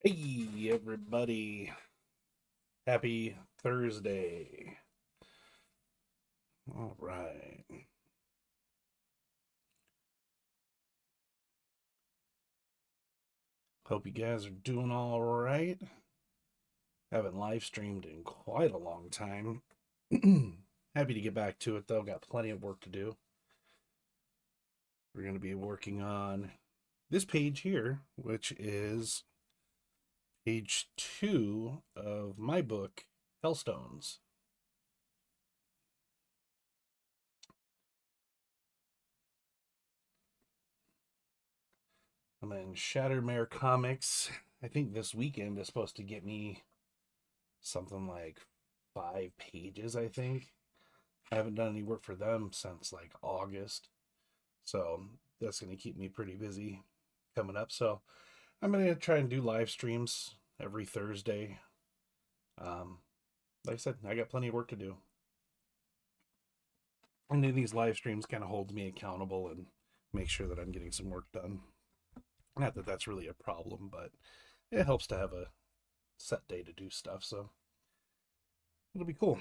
Hey, everybody. Happy Thursday. All right. Hope you guys are doing all right. Haven't live streamed in quite a long time. Happy to get back to it, though. Got plenty of work to do. We're going to be working on this page here, which is page 2 of my book, Hellstones. I'm in Shattermare Comics. I think this weekend is supposed to get me something like 5 pages, I think. I haven't done any work for them since like August. So that's going to keep me pretty busy coming up. So I'm going to try and do live streams every Thursday. Um, like I said, I got plenty of work to do. And then these live streams kind of hold me accountable and make sure that I'm getting some work done. Not that that's really a problem, but it helps to have a set day to do stuff. So it'll be cool.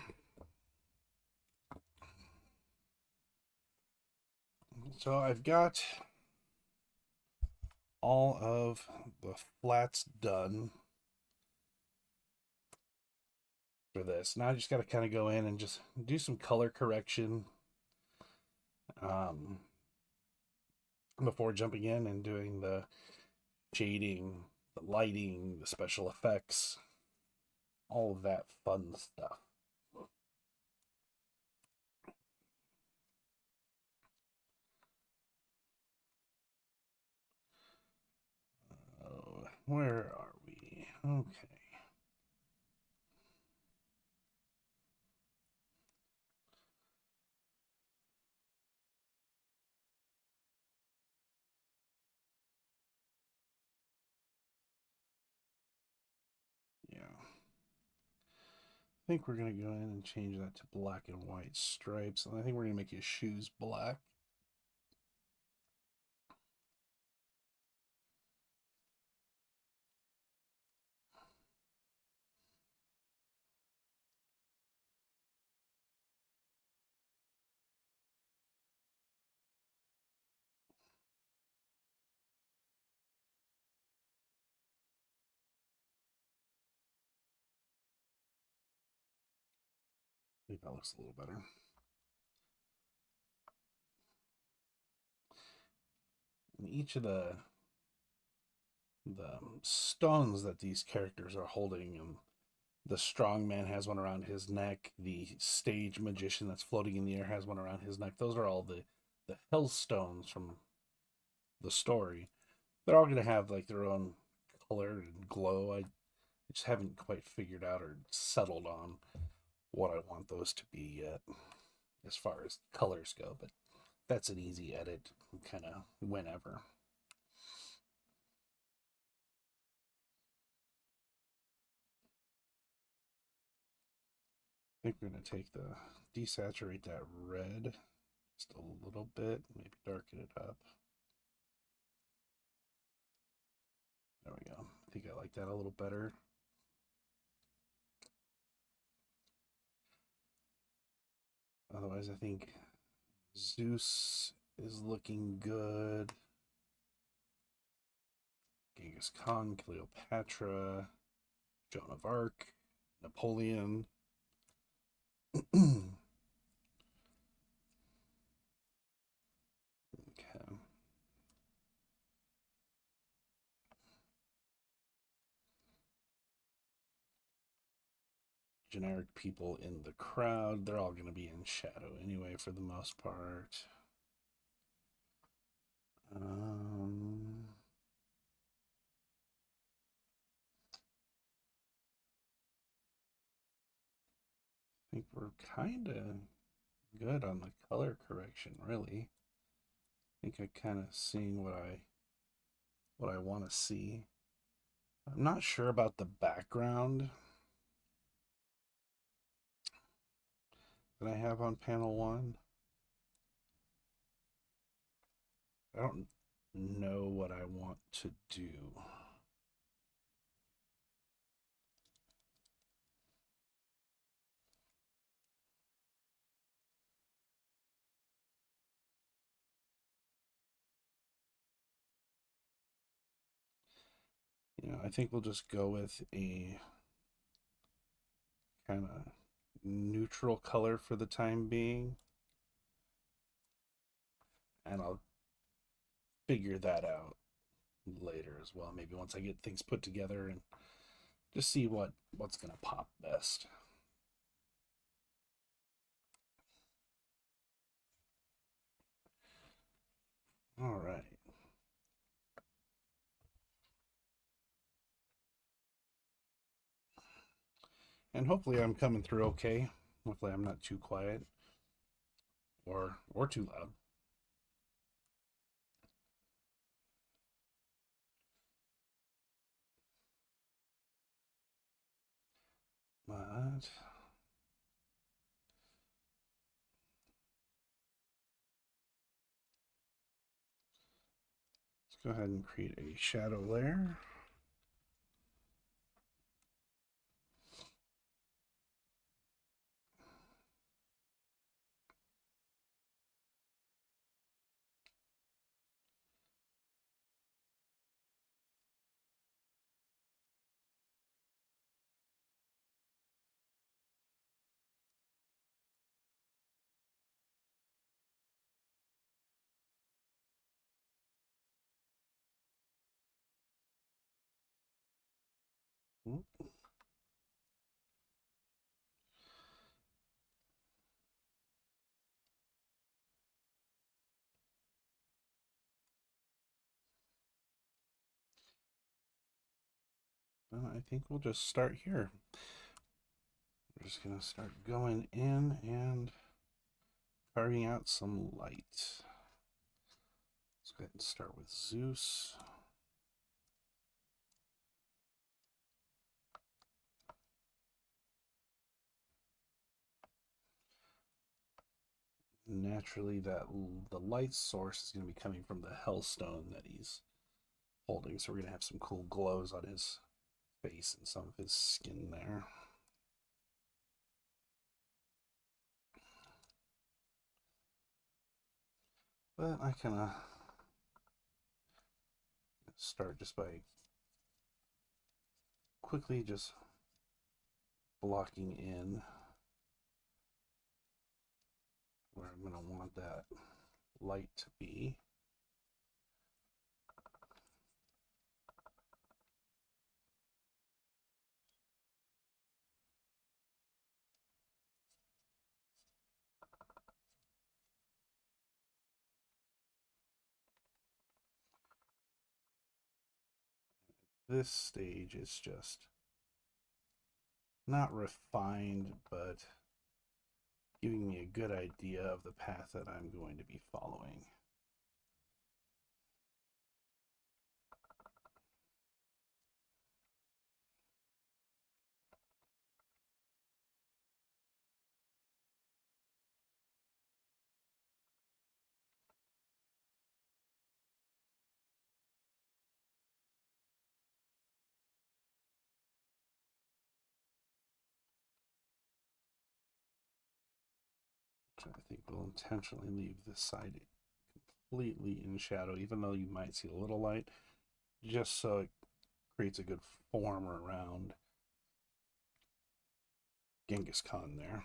So I've got all of the flats done for this. Now I just got to kind of go in and just do some color correction um, before jumping in and doing the shading, the lighting, the special effects, all of that fun stuff. Where are we? Okay. Yeah. I think we're going to go in and change that to black and white stripes. And I think we're going to make his shoes black. I think that looks a little better. And each of the stones that these characters are holding, and the strong man has one around his neck, the stage magician that's floating in the air has one around his neck. Those are all the Hellstones from the story. They're all going to have like their own color and glow. I just haven't quite figured out or settled on what I want those to be yet as far as colors go, but that's an easy edit kind of whenever. I think we're going to take desaturate that red just a little bit, maybe darken it up. There we go. I think I like that a little better. Otherwise, I think Zeus is looking good. Genghis Khan, Cleopatra, Joan of Arc, Napoleon. Okay. Generic people in the crowd. They're all going to be in shadow anyway, for the most part. Um, I think we're kind of good on the color correction, really. I think I kind of seeing what I want to see. I'm not sure about the background that I have on panel 1. I don't know what I want to do. I think we'll just go with a kind of neutral color for the time being. And I'll figure that out later as well. Maybe once I get things put together and just see what's gonna pop best. All right. And hopefully I'm coming through okay. Hopefully I'm not too quiet or too loud. But let's go ahead and create a shadow layer. Well, I think we'll just start here. We're just going to start going in and carving out some light. Let's go ahead and start with Zeus. Naturally, the light source is going to be coming from the Hellstone that he's holding. So we're going to have some cool glows on his face and some of his skin there. But I kind of start just by quickly just blocking in where I'm going to want that light to be. This stage is just not refined, but giving me a good idea of the path that I'm going to be following. I think we'll intentionally leave this side completely in shadow, even though you might see a little light, just so it creates a good form around Genghis Khan there.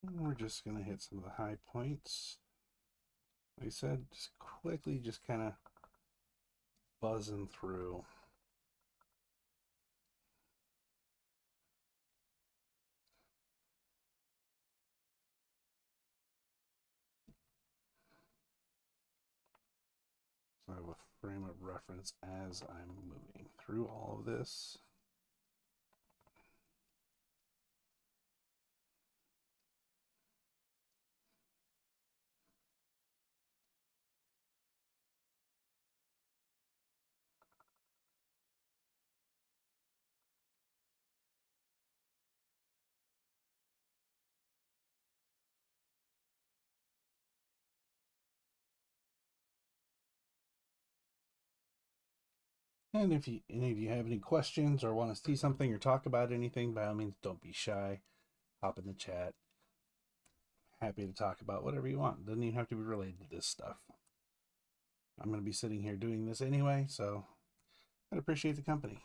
And we're just going to hit some of the high points. Like I said, just quickly, just kind of buzzing through. So I have a frame of reference as I'm moving through all of this. And if any of you have any questions or want to see something or talk about anything, by all means, don't be shy. Hop in the chat. Happy to talk about whatever you want. Doesn't even have to be related to this stuff. I'm going to be sitting here doing this anyway, so I'd appreciate the company.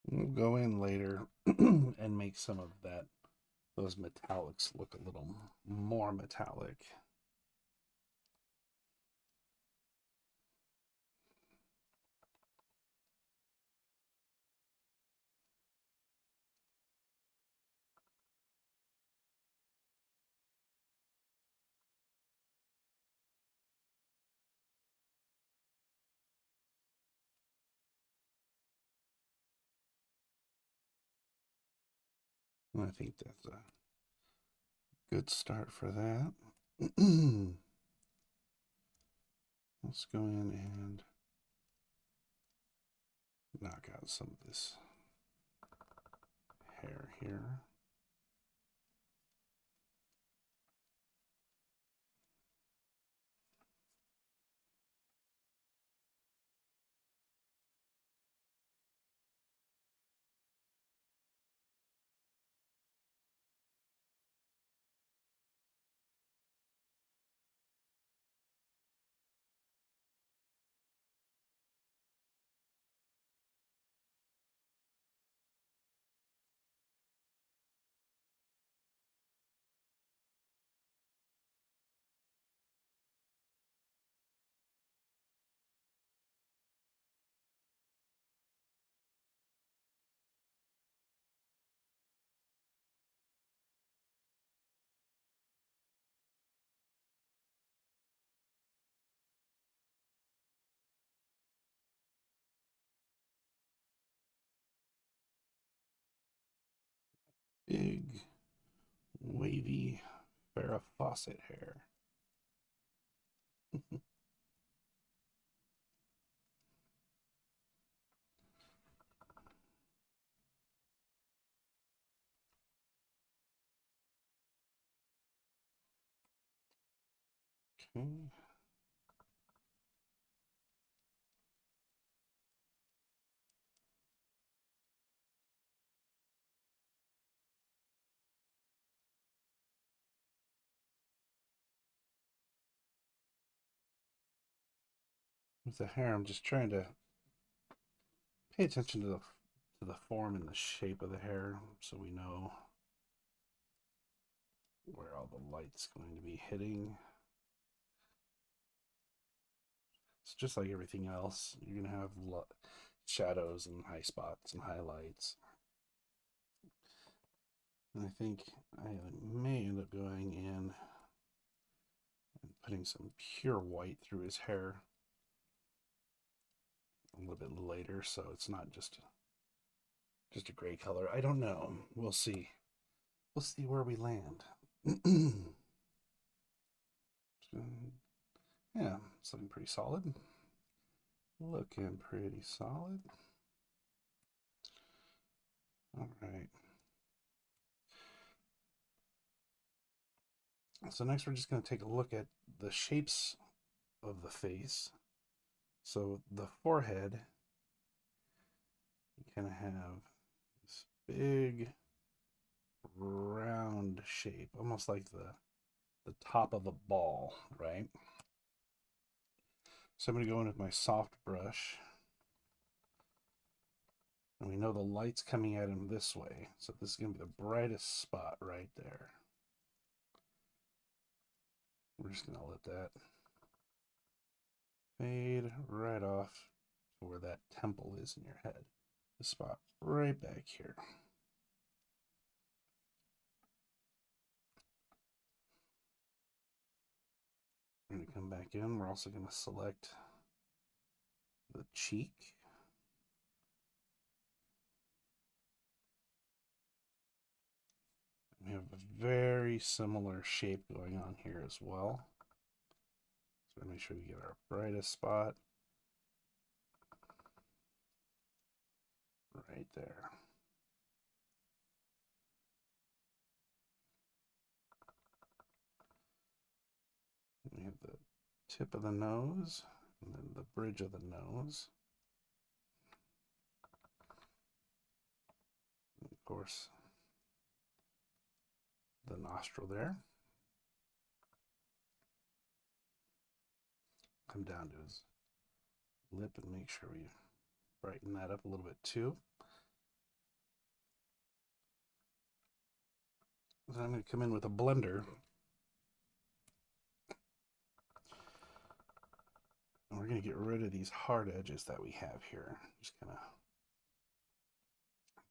We'll go in later and make some of those metallics look a little more metallic. And I think that's a good start for that. Let's go in and knock out some of this hair here. Big, wavy Farrah Fawcett hair. Okay. With the hair, I'm just trying to pay attention to the form and the shape of the hair so we know where all the light's going to be hitting. It's just like everything else. You're going to have shadows and high spots and highlights. And I think I may end up going in and putting some pure white through his hair a little bit later, so it's not just a gray color. I don't know. We'll see. We'll see where we land. Yeah, it's looking pretty solid. Looking pretty solid. All right. So next we're just going to take a look at the shapes of the face. So the forehead, you kind of have this big round shape, almost like the top of a ball, right? So I'm going to go in with my soft brush. And we know the light's coming at him this way. So this is going to be the brightest spot right there. We're just going to let that fade right off to where that temple is in your head. The spot right back here. We're going to come back in. We're also going to select the cheek. We have a very similar shape going on here as well. So make sure we get our brightest spot right there. We have the tip of the nose and then the bridge of the nose. And of course, the nostril there. Come down to his lip and make sure we brighten that up a little bit too. Then I'm going to come in with a blender. And we're going to get rid of these hard edges that we have here. Just kind of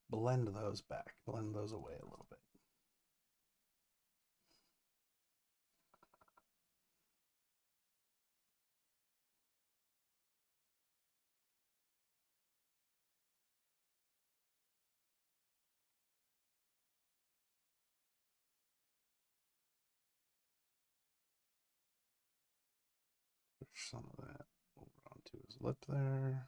blend those back, blend those away a little bit. Push some of that over onto his lip there.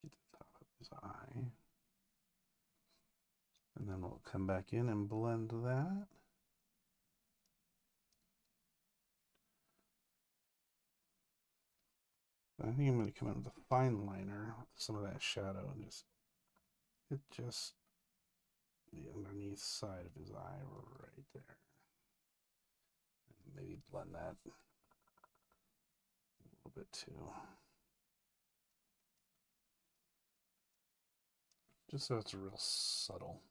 Get the top of his eye. And then we'll come back in and blend that. I think I'm going to come in with a fine liner with some of that shadow and just hit just the underneath side of his eye right there. And maybe blend that a little bit too. Just so it's real subtle.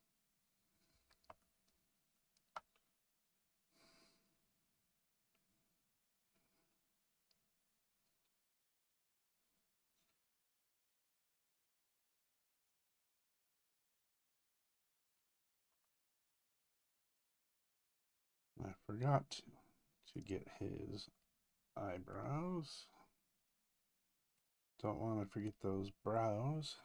I forgot to get his eyebrows. Don't want to forget those brows.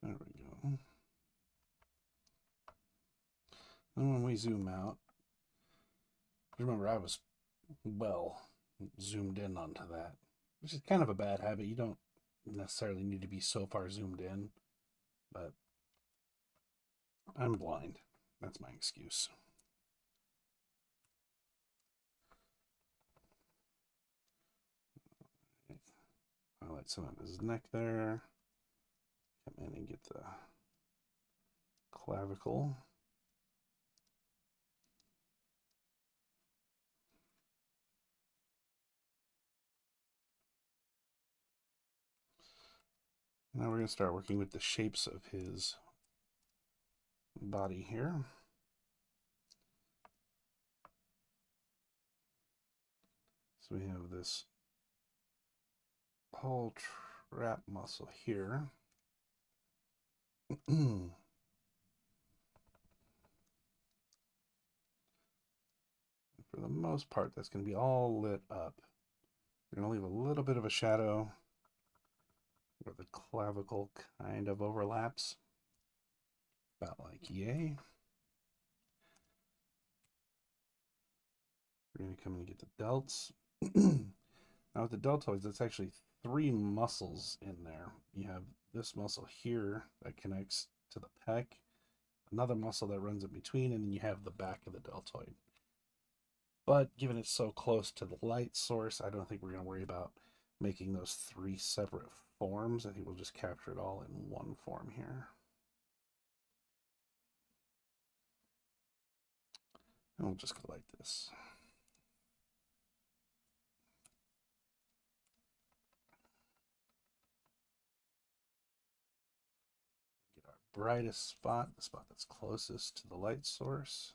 There we go. And when we zoom out, remember I was well zoomed in onto that, which is kind of a bad habit. You don't necessarily need to be so far zoomed in, but I'm blind. That's my excuse. Highlight some of his neck there. Come in and get the clavicle. Now we're going to start working with the shapes of his body here. So we have this whole trap muscle here. For the most part, that's going to be all lit up. We're going to leave a little bit of a shadow where the clavicle kind of overlaps. About like yay. We're going to come in and get the delts. Now with the deltoids, it's actually three muscles in there. You have this muscle here that connects to the pec, another muscle that runs in between, and then you have the back of the deltoid. But given it's so close to the light source, I don't think we're going to worry about making those three separate forms. I think we'll just capture it all in one form here. And we'll just go like this. Get our brightest spot, the spot that's closest to the light source.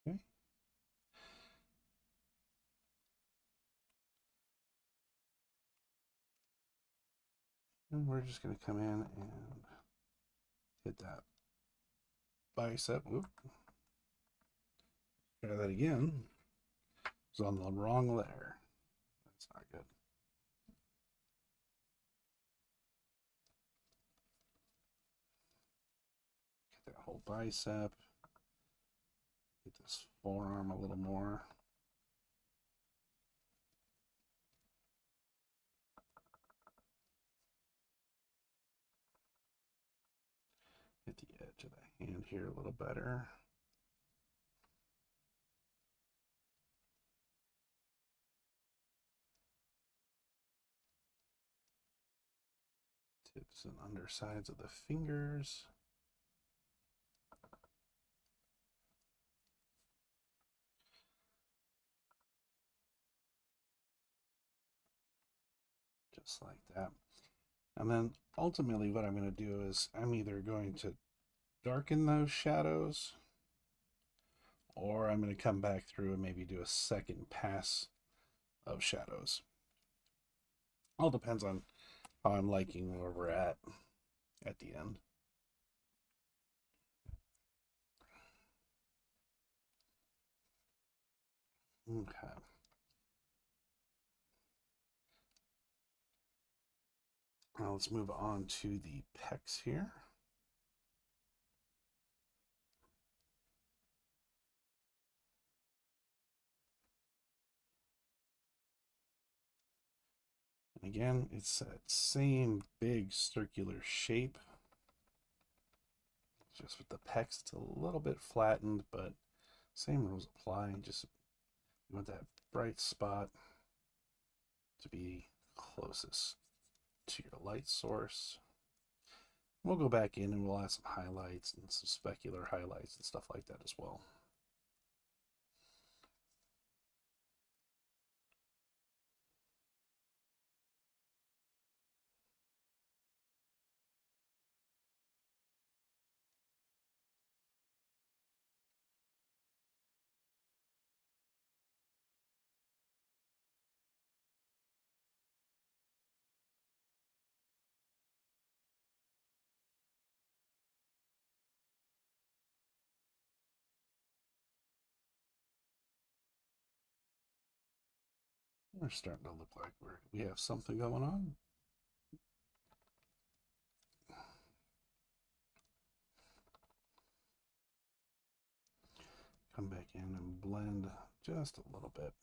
Okay. And we're just going to come in and hit that bicep. Whoop. Try that again. It's on the wrong layer. That's not good. Get that whole bicep. Get this forearm a little more. Hit the edge of the hand here a little better. Tips and undersides of the fingers. Just like that. And then ultimately what I'm going to do is I'm either going to darken those shadows, or I'm going to come back through and maybe do a second pass of shadows. All depends on how I'm liking where we're at the end. Okay. Now let's move on to the pecs here. And again, it's that same big circular shape. Just with the pecs, it's a little bit flattened, but same rules apply. Just you want that bright spot to be closest to your light source. We'll go back in and we'll add some highlights and some specular highlights and stuff like that as well. We're starting to look like we have something going on. Come back in and blend just a little bit.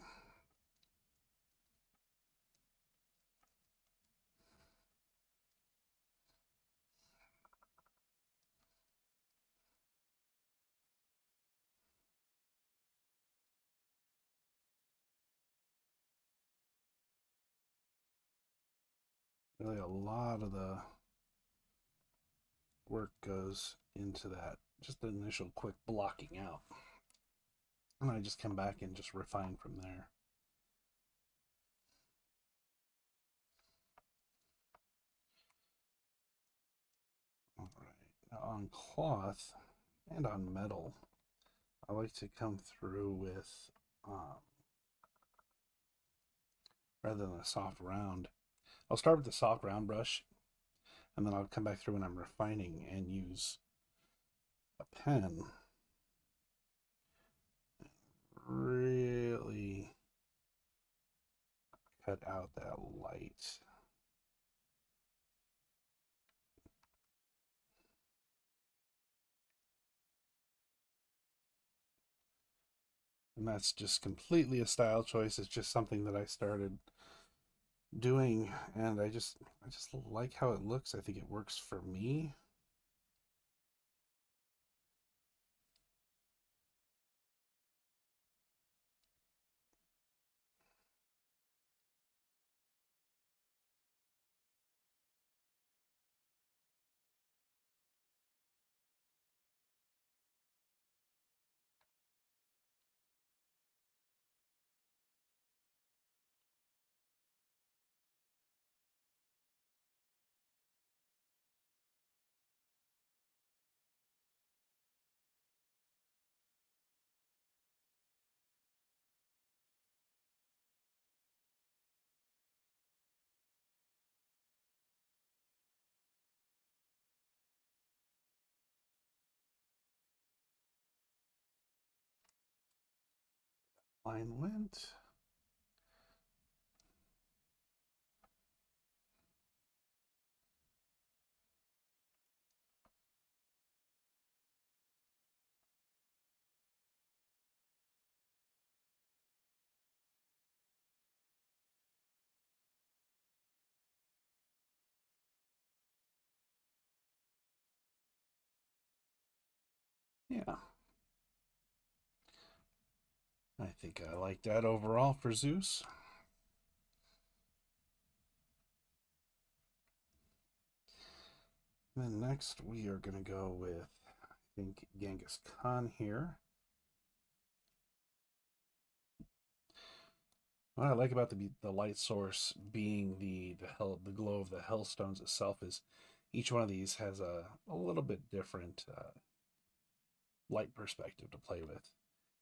Really, a lot of the work goes into that, just the initial quick blocking out. And I just come back and just refine from there. All right, now on cloth and on metal, I like to come through with, rather than a soft round, I'll start with the soft round brush, and then I'll come back through when I'm refining and use a pen. Really cut out that light. And that's just completely a style choice. It's just something that I started doing, and I just like how it looks. I think it works for me. Line went. Yeah, I think I like that overall for Zeus. Then next we are going to go with, I think, Genghis Khan here. What I like about the light source being the glow of the Hellstones itself is each one of these has a little bit different light perspective to play with.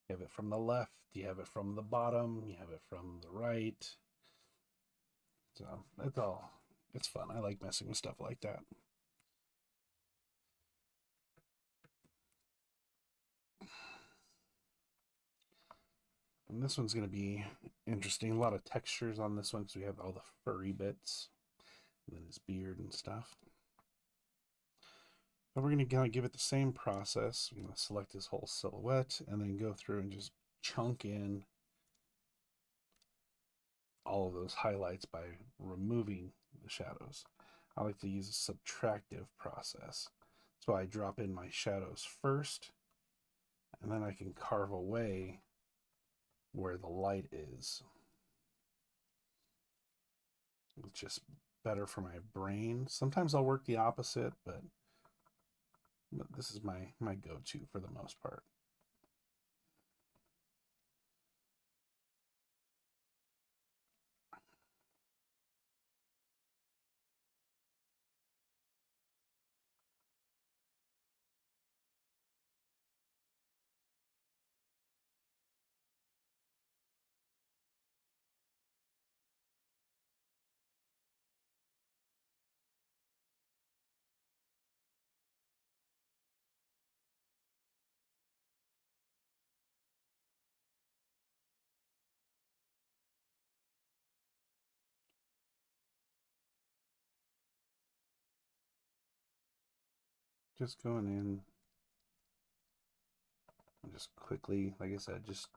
You have it from the left, you have it from the bottom, you have it from the right. So it's fun. I like messing with stuff like that. And this one's going to be interesting. A lot of textures on this one because we have all the furry bits, and then his beard and stuff. But we're going to give it the same process. We're going to select his whole silhouette and then go through and just chunk in all of those highlights by removing the shadows. I like to use a subtractive process. So I drop in my shadows first, and then I can carve away where the light is. It's just better for my brain. Sometimes I'll work the opposite, but this is my go-to for the most part. Just going in and just quickly, like I said, just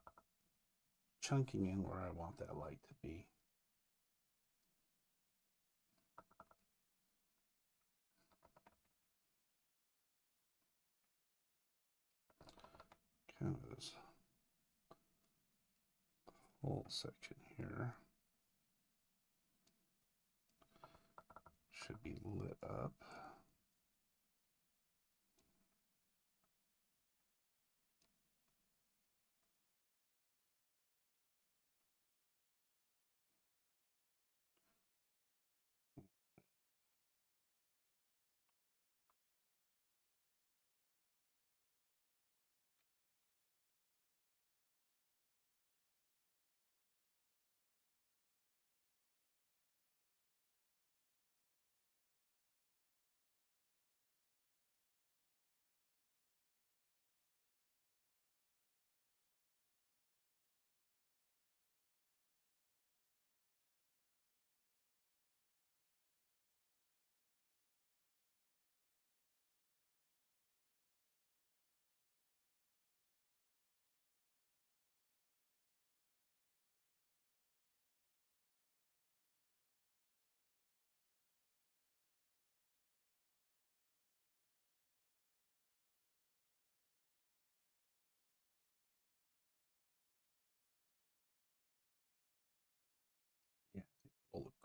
chunking in where I want that light to be. Kind of this whole section here should be lit up.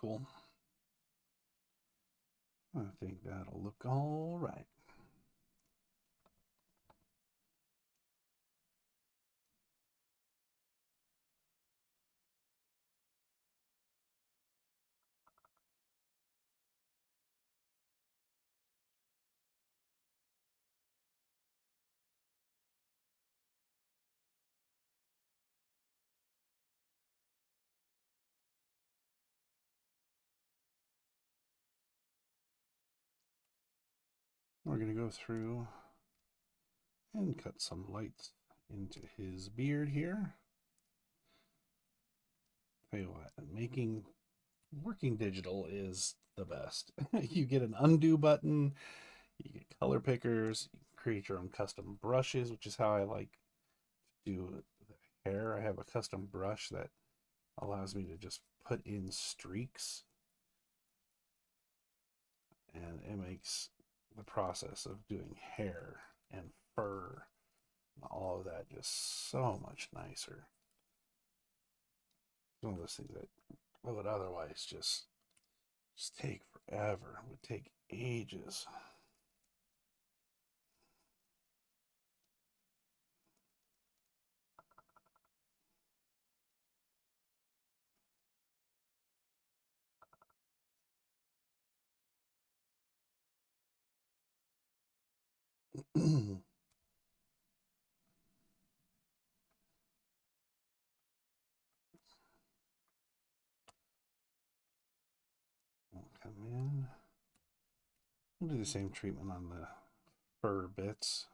cool. I think that'll look all right. We're going to go through and cut some lights into his beard here. Tell you what, working digital is the best. You get an undo button, you get color pickers, you can create your own custom brushes, which is how I like to do the hair. I have a custom brush that allows me to just put in streaks, and it makes the process of doing hair and fur and all of that just so much nicer. One of those things that would otherwise just take forever. It would take ages. Come in. We'll do the same treatment on the fur bits.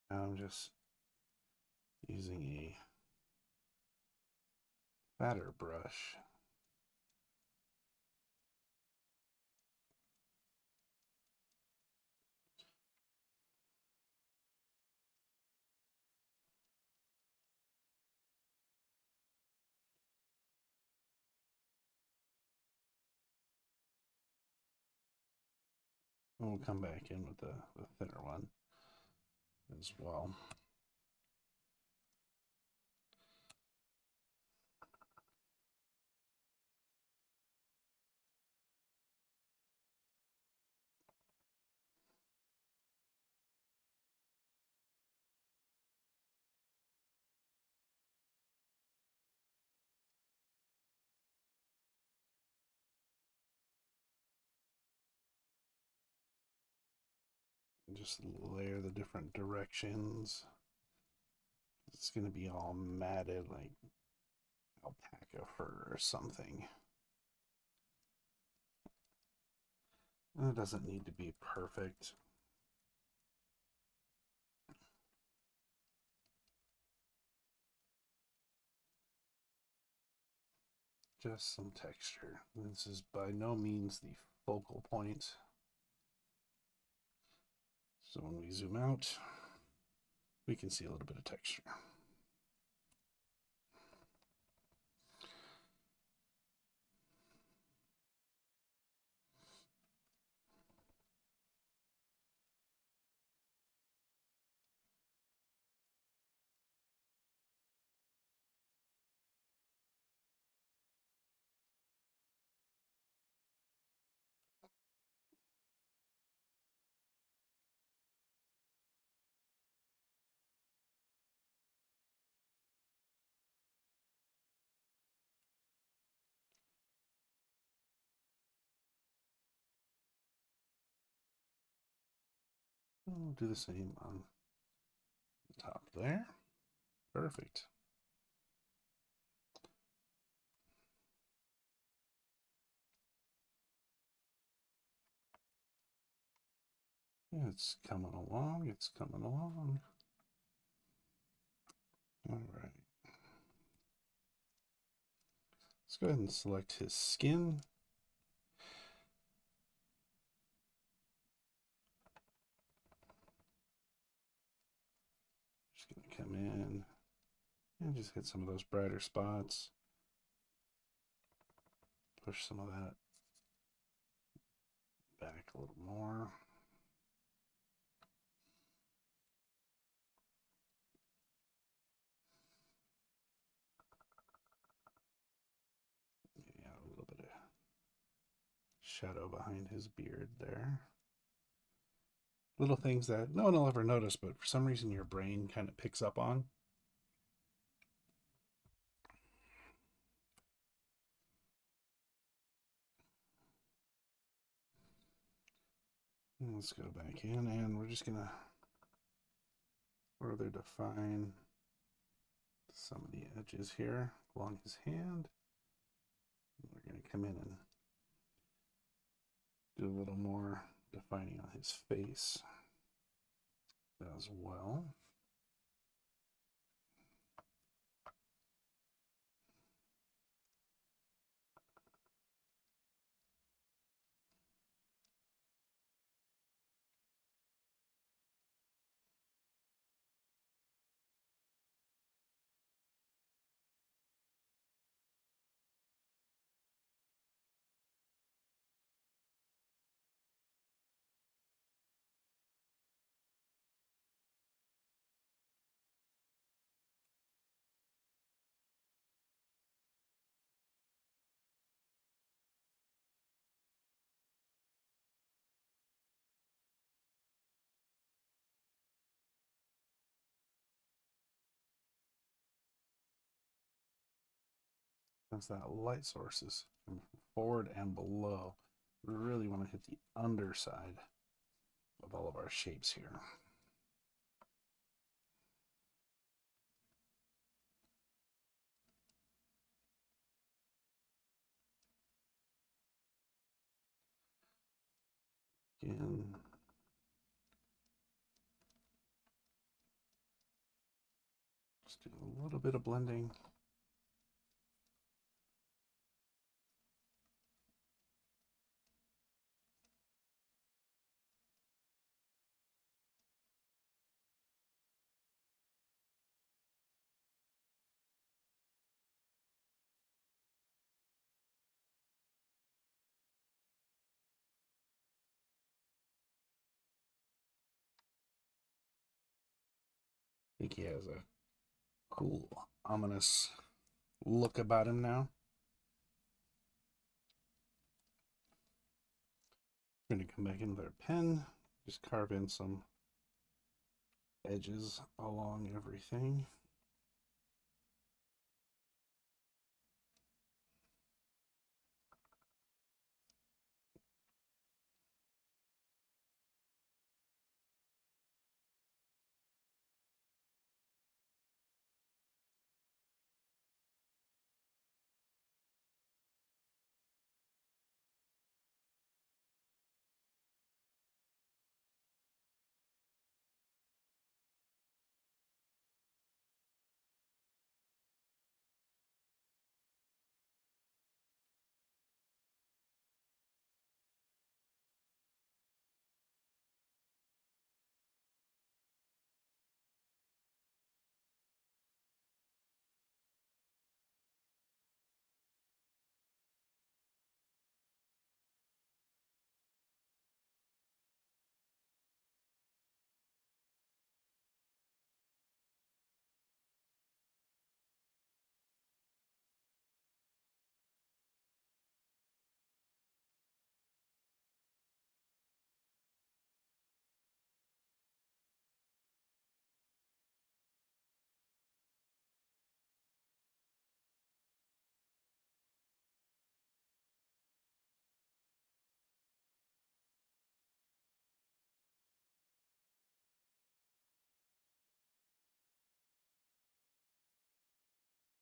Now I'm just using a fatter brush. And we'll come back in with the thinner one as well. Just layer the different directions. It's going to be all matted like alpaca fur or something. And it doesn't need to be perfect. Just some texture. This is by no means the focal point. So when we zoom out, we can see a little bit of texture. We'll do the same on the top there. Perfect. Yeah, it's coming along. It's coming along. All right. Let's go ahead and select his skin. Just going to come in and just hit some of those brighter spots. Push some of that back a little more. Yeah, a little bit of shadow behind his beard there. Little things that no one will ever notice, but for some reason your brain kind of picks up on. And let's go back in and we're just gonna further define some of the edges here along his hand. We're gonna come in and do a little more defining on his face as well. Since that light source is forward and below, we really want to hit the underside of all of our shapes here. Again, just do a little bit of blending. I think he has a cool, ominous look about him now. We're going to come back in with our pen, just carve in some edges along everything.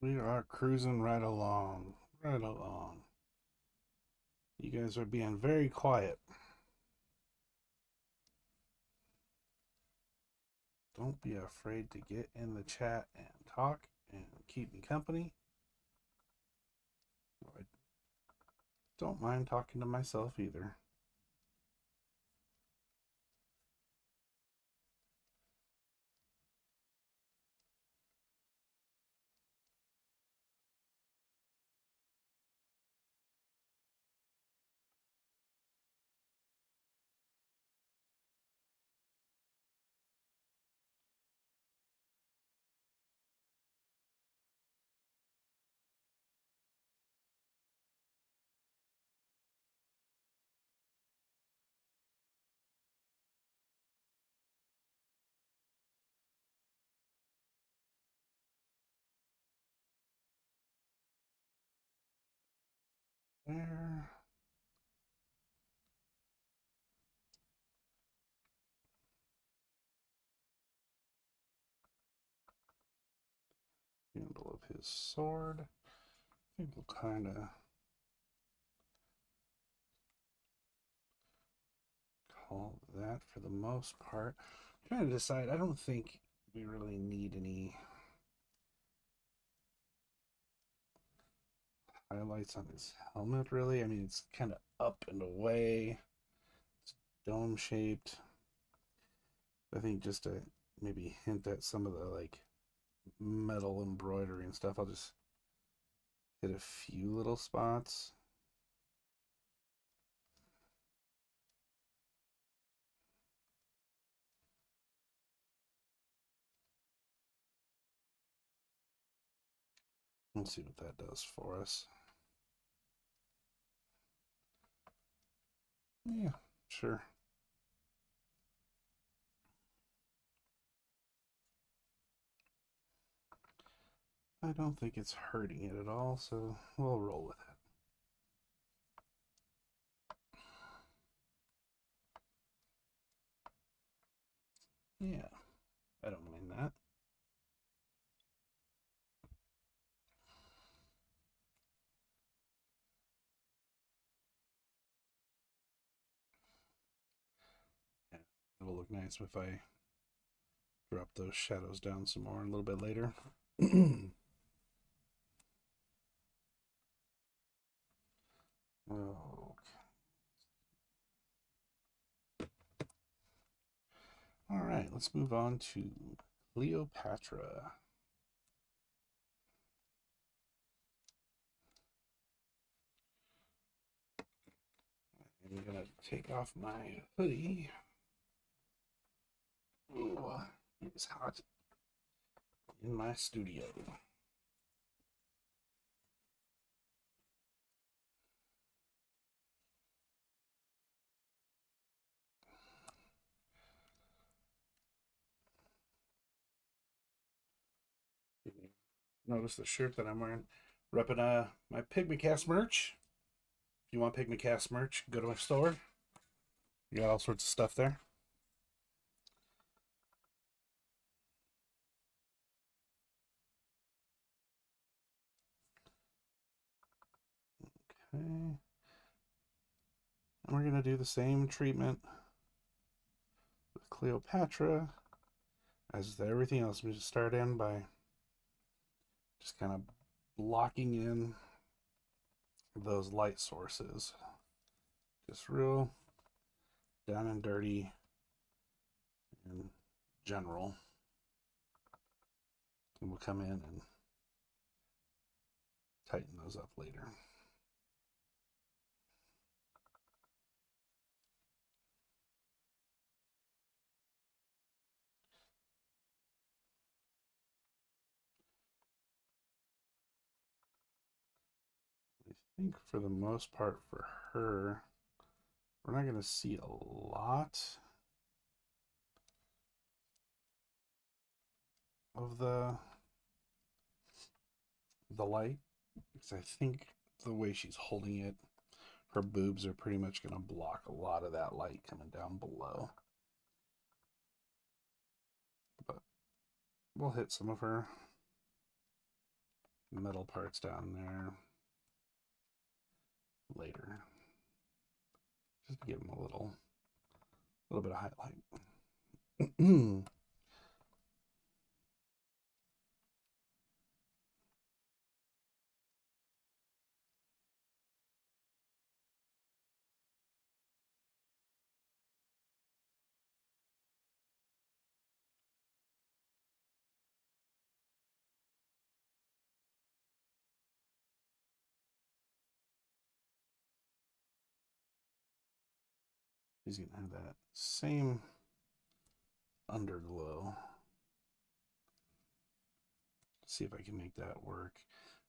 We are cruising right along, right along. You guys are being very quiet. Don't be afraid to get in the chat and talk and keep me company. I don't mind talking to myself either. there. Handle of his sword. I think we'll kind of call that for the most part. I'm trying to decide. I don't think we really need any highlights on his helmet, really. I mean, it's kind of up and away. It's dome shaped. I think just to maybe hint at some of the like metal embroidery and stuff, I'll just hit a few little spots. Let's see what that does for us. Yeah, sure. I don't think it's hurting it at all, so we'll roll with it. Yeah, I don't mind that. Yeah, it'll look nice if I drop those shadows down some more a little bit later. Okay. All right, let's move on to Cleopatra. I'm gonna take off my hoodie. Ooh, it's hot in my studio. Notice the shirt that I'm wearing. Repping my Pygmacast merch. If you want Pygmacast merch, go to my store. You got all sorts of stuff there. Okay. And we're going to do the same treatment with Cleopatra as everything else. We just start in by just kind of blocking in those light sources. Just real down and dirty in general. And we'll come in and tighten those up later. I think for the most part for her, we're not going to see a lot of the light, because I think the way she's holding it, her boobs are pretty much going to block a lot of that light coming down below. But we'll hit some of her metal parts down there later, just to give them a little bit of highlight. He's going to have that same underglow. See if I can make that work.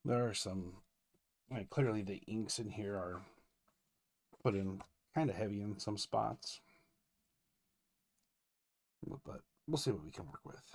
There are some, like, clearly the inks in here are put in kind of heavy in some spots, but we'll see what we can work with.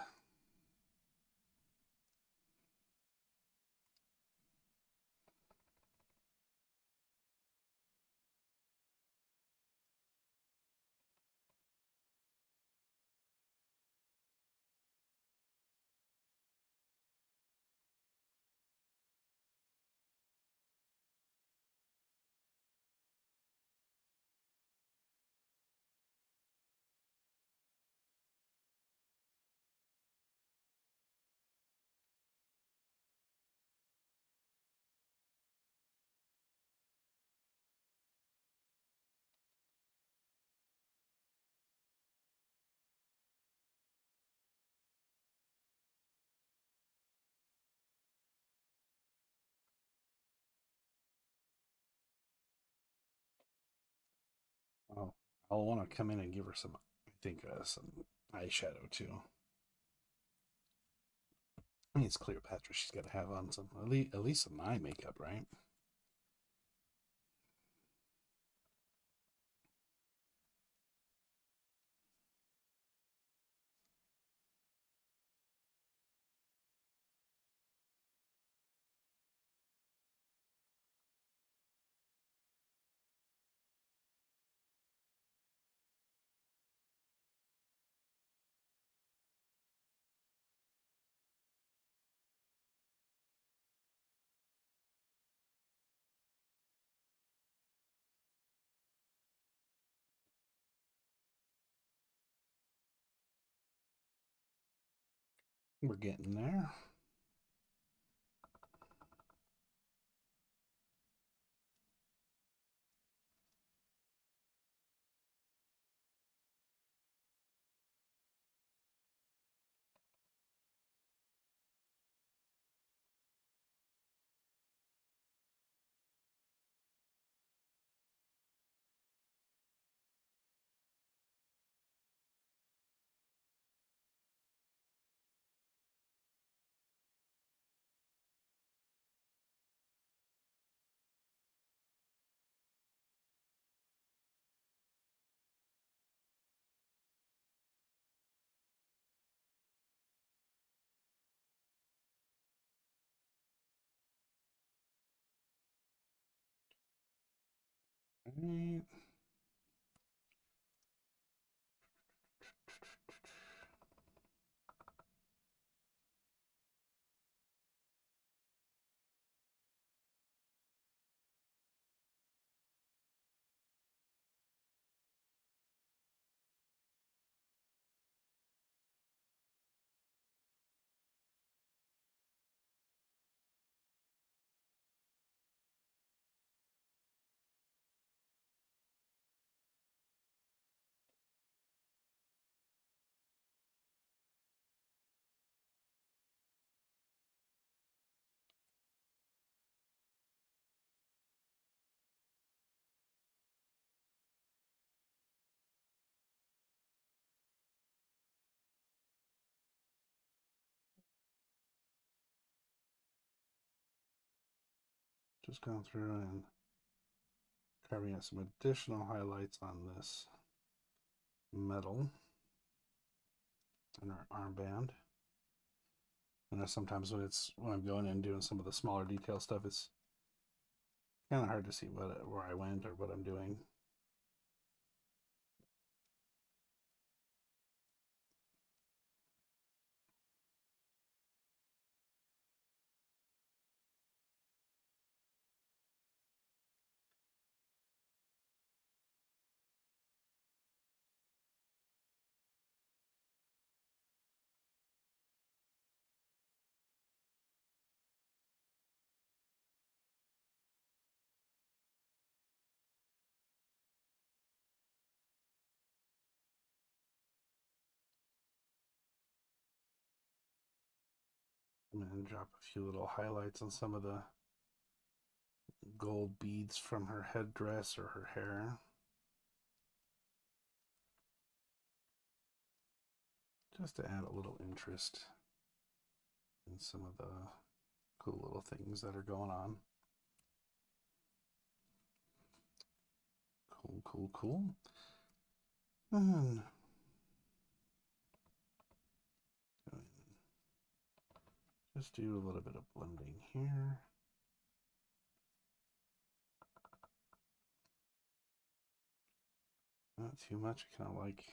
I'll want to come in and give her some, I think, some eyeshadow too. I mean, it's Cleopatra. She's got to have on some, at least some eye makeup, right? We're getting there. Right. Just going through and carving out some additional highlights on this metal in our armband. I know sometimes when I'm going in and doing some of the smaller detail stuff, it's kind of hard to see where I went or what I'm doing. I'm going to drop a few little highlights on some of the gold beads from her headdress or her hair. Just to add a little interest in some of the cool little things that are going on. Cool, cool, cool. And just do a little bit of blending here. Not too much. Kind of like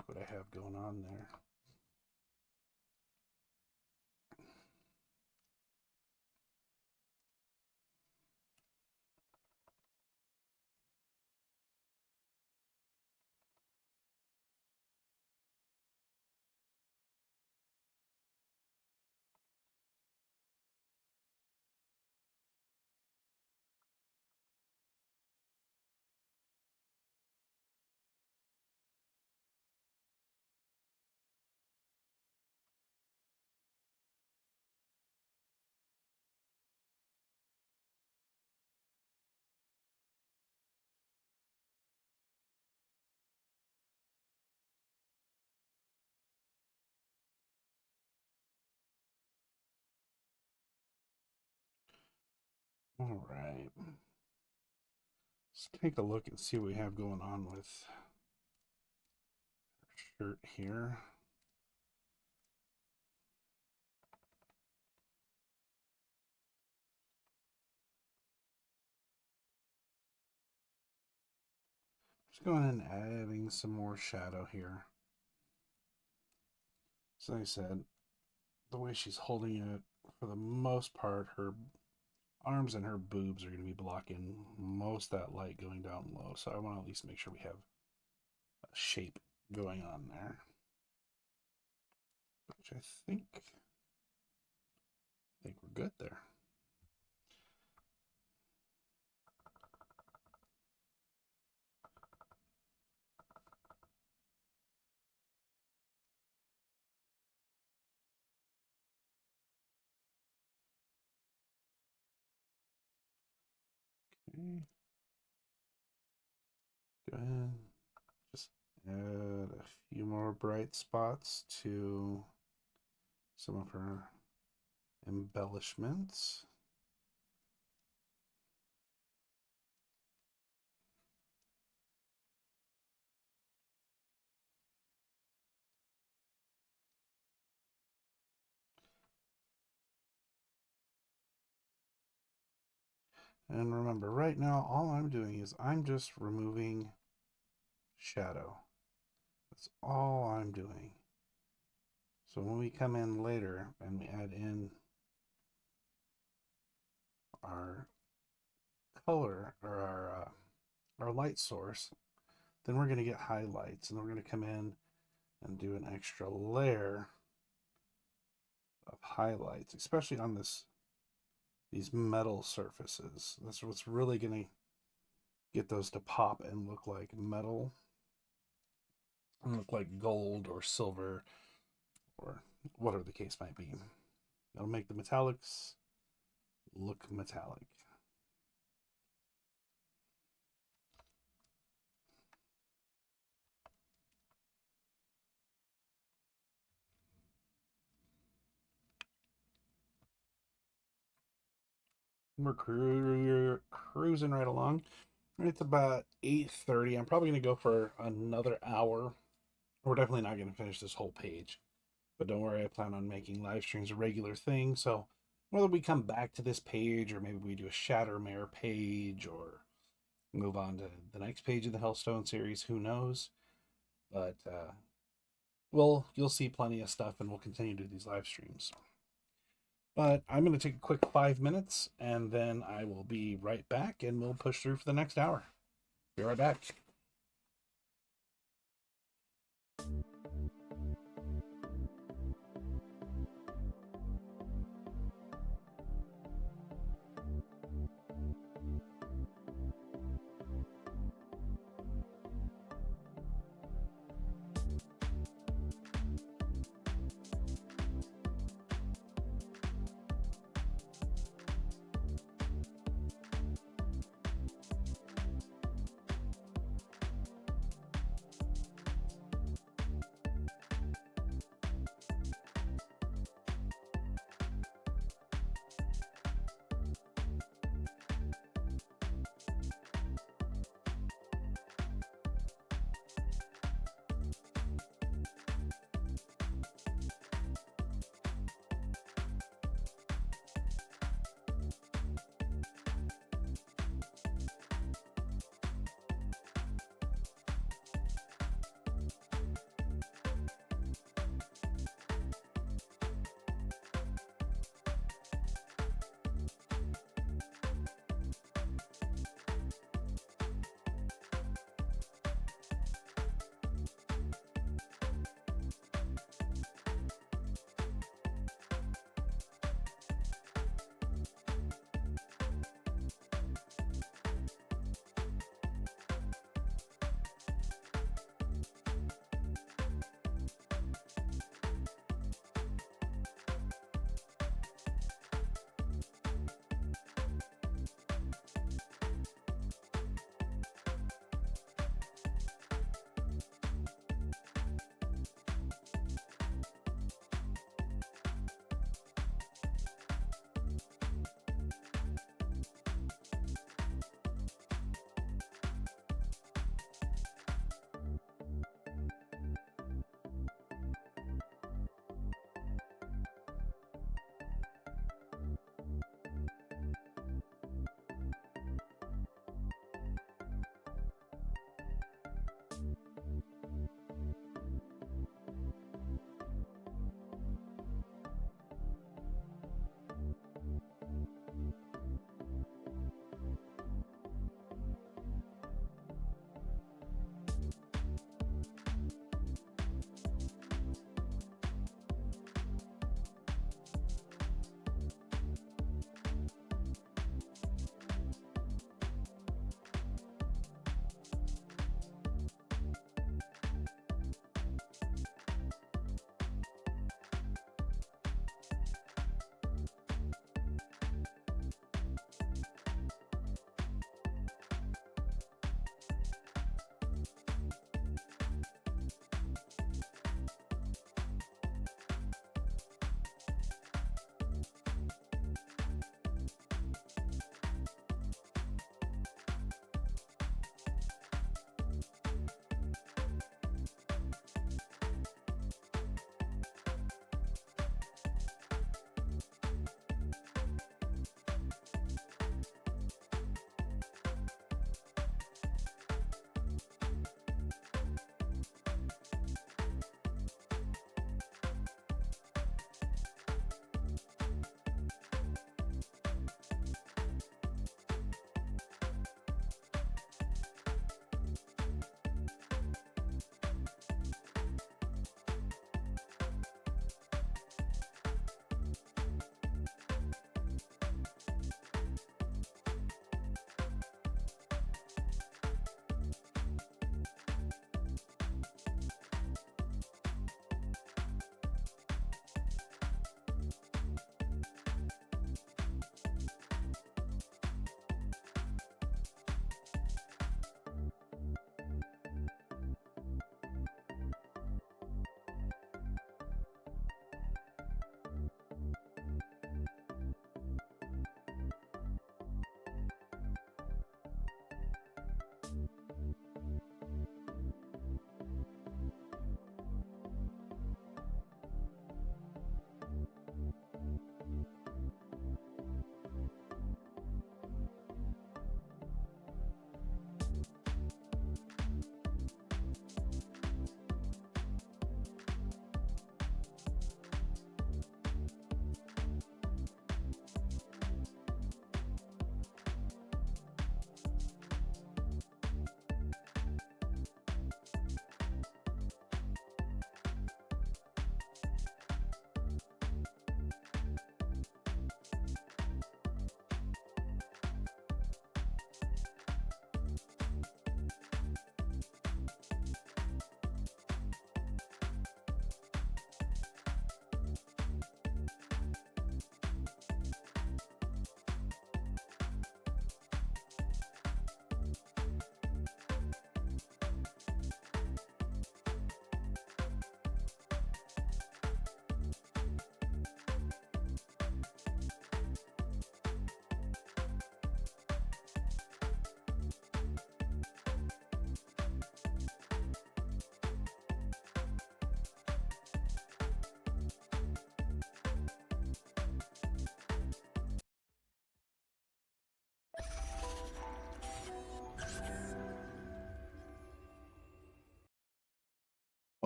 what I have going on there. All right. Let's take a look and see what we have going on with our shirt here. Just going and adding some more shadow here. So like I said, the way she's holding it, for the most part, her arms and her boobs are going to be blocking most of that light going down low. So I want to at least make sure we have a shape going on there. Which I think we're good there. Okay. Go ahead. Just add a few more bright spots to some of her embellishments. And remember, right now, all I'm doing is I'm just removing shadow. That's all I'm doing. So when we come in later and we add in our color or our light source, then we're going to get highlights, and then we're going to come in and do an extra layer of highlights, especially on these metal surfaces. That's what's really going to get those to pop and look like metal, and look like gold or silver or whatever the case might be. That'll make the metallics look metallic. We're cruising right along. It's about 8:30. I'm probably going to go for another hour. We're definitely not going to finish this whole page. But don't worry, I plan on making live streams a regular thing. So whether we come back to this page or maybe we do a Shattermare page or move on to the next page of the Hellstone series, who knows? But you'll see plenty of stuff, and we'll continue to do these live streams. But I'm going to take a quick 5 minutes, and then I will be right back, and we'll push through for the next hour. Be right back.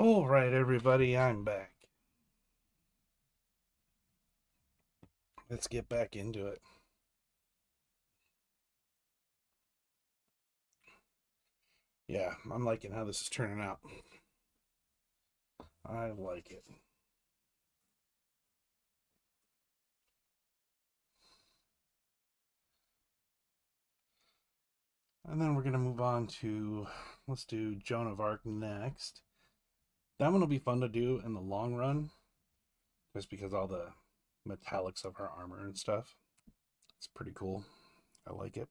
All right, everybody, I'm back. Let's get back into it. Yeah, I'm liking how this is turning out. I like it. And then we're going to move on to, let's do Joan of Arc next. That one will be fun to do in the long run, just because all the metallics of her armor and stuff. It's pretty cool. I like it.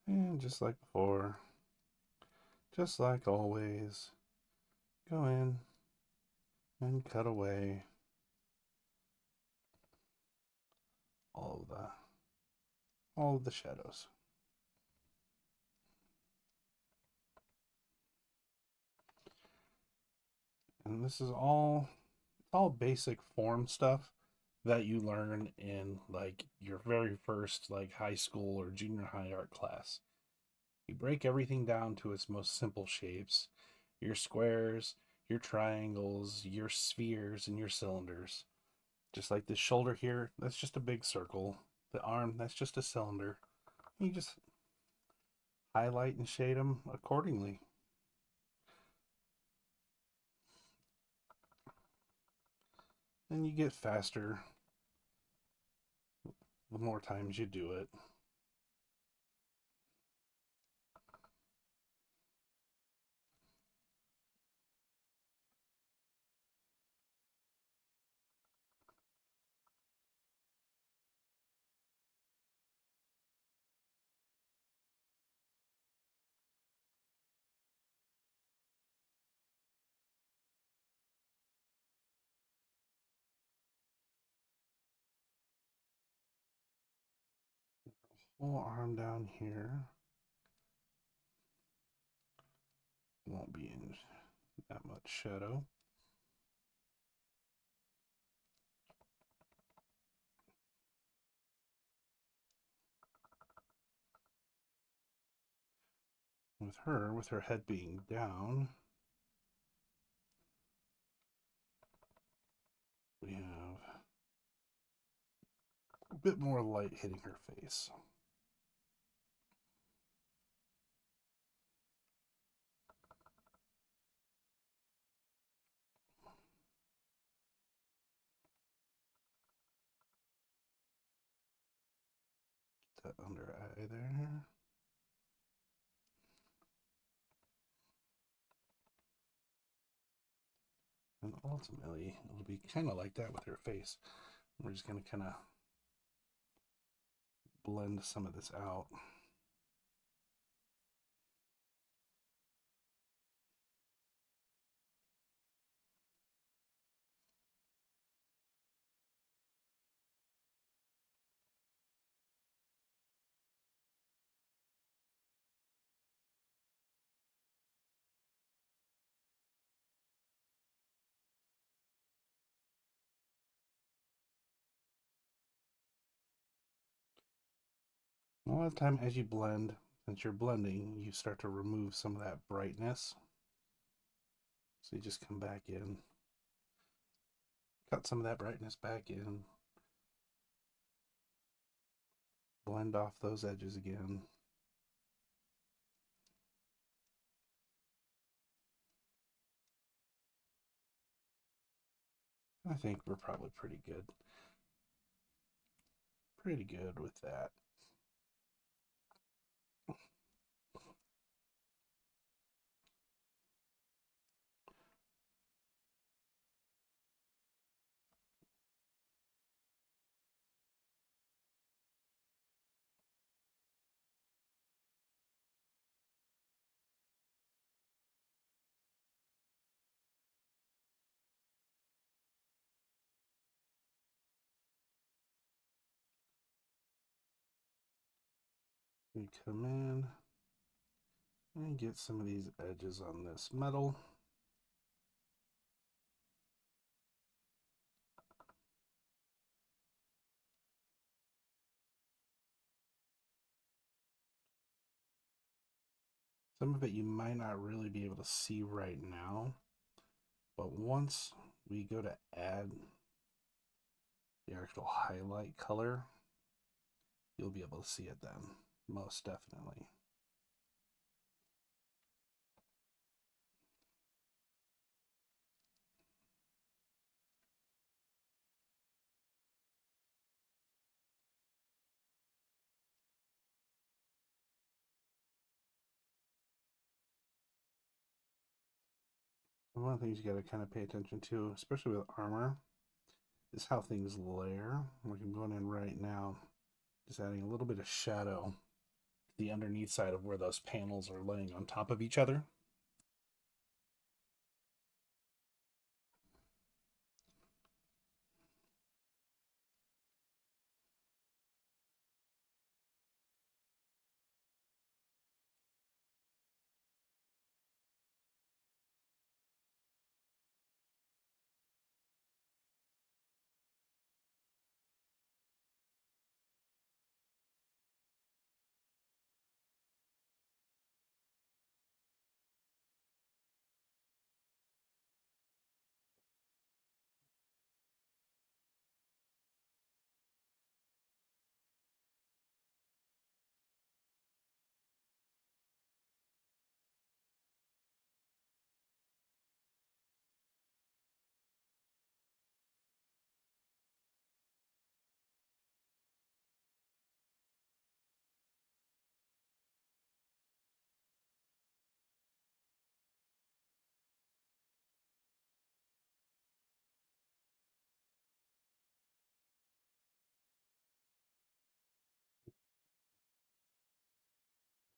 And just like before, just like always, go in and cut away all of the shadows. And this is all basic form stuff that you learn in like your very first like high school or junior high art class. You break everything down to its most simple shapes. Your squares, your triangles, your spheres, and your cylinders. Just like this shoulder here, that's just a big circle. The arm, that's just a cylinder. You just highlight and shade them accordingly. And you get faster the more times you do it. Whole arm down here won't be in that much shadow. With her head being down, we have a bit more light hitting her face. That under eye there. And ultimately, it'll be kind of like that with her face. We're just going to kind of blend some of this out. A lot of time as you blend, since you're blending, you start to remove some of that brightness. So you just come back in, cut some of that brightness back in, blend off those edges again. I think we're probably pretty good. Pretty good with that. We come in and get some of these edges on this metal. Some of it you might not really be able to see right now, but once we go to add the actual highlight color, you'll be able to see it then, most definitely. One of the things you got to kind of pay attention to, especially with armor, is how things layer. Like I'm going in right now, just adding a little bit of shadow to the underneath side of where those panels are laying on top of each other.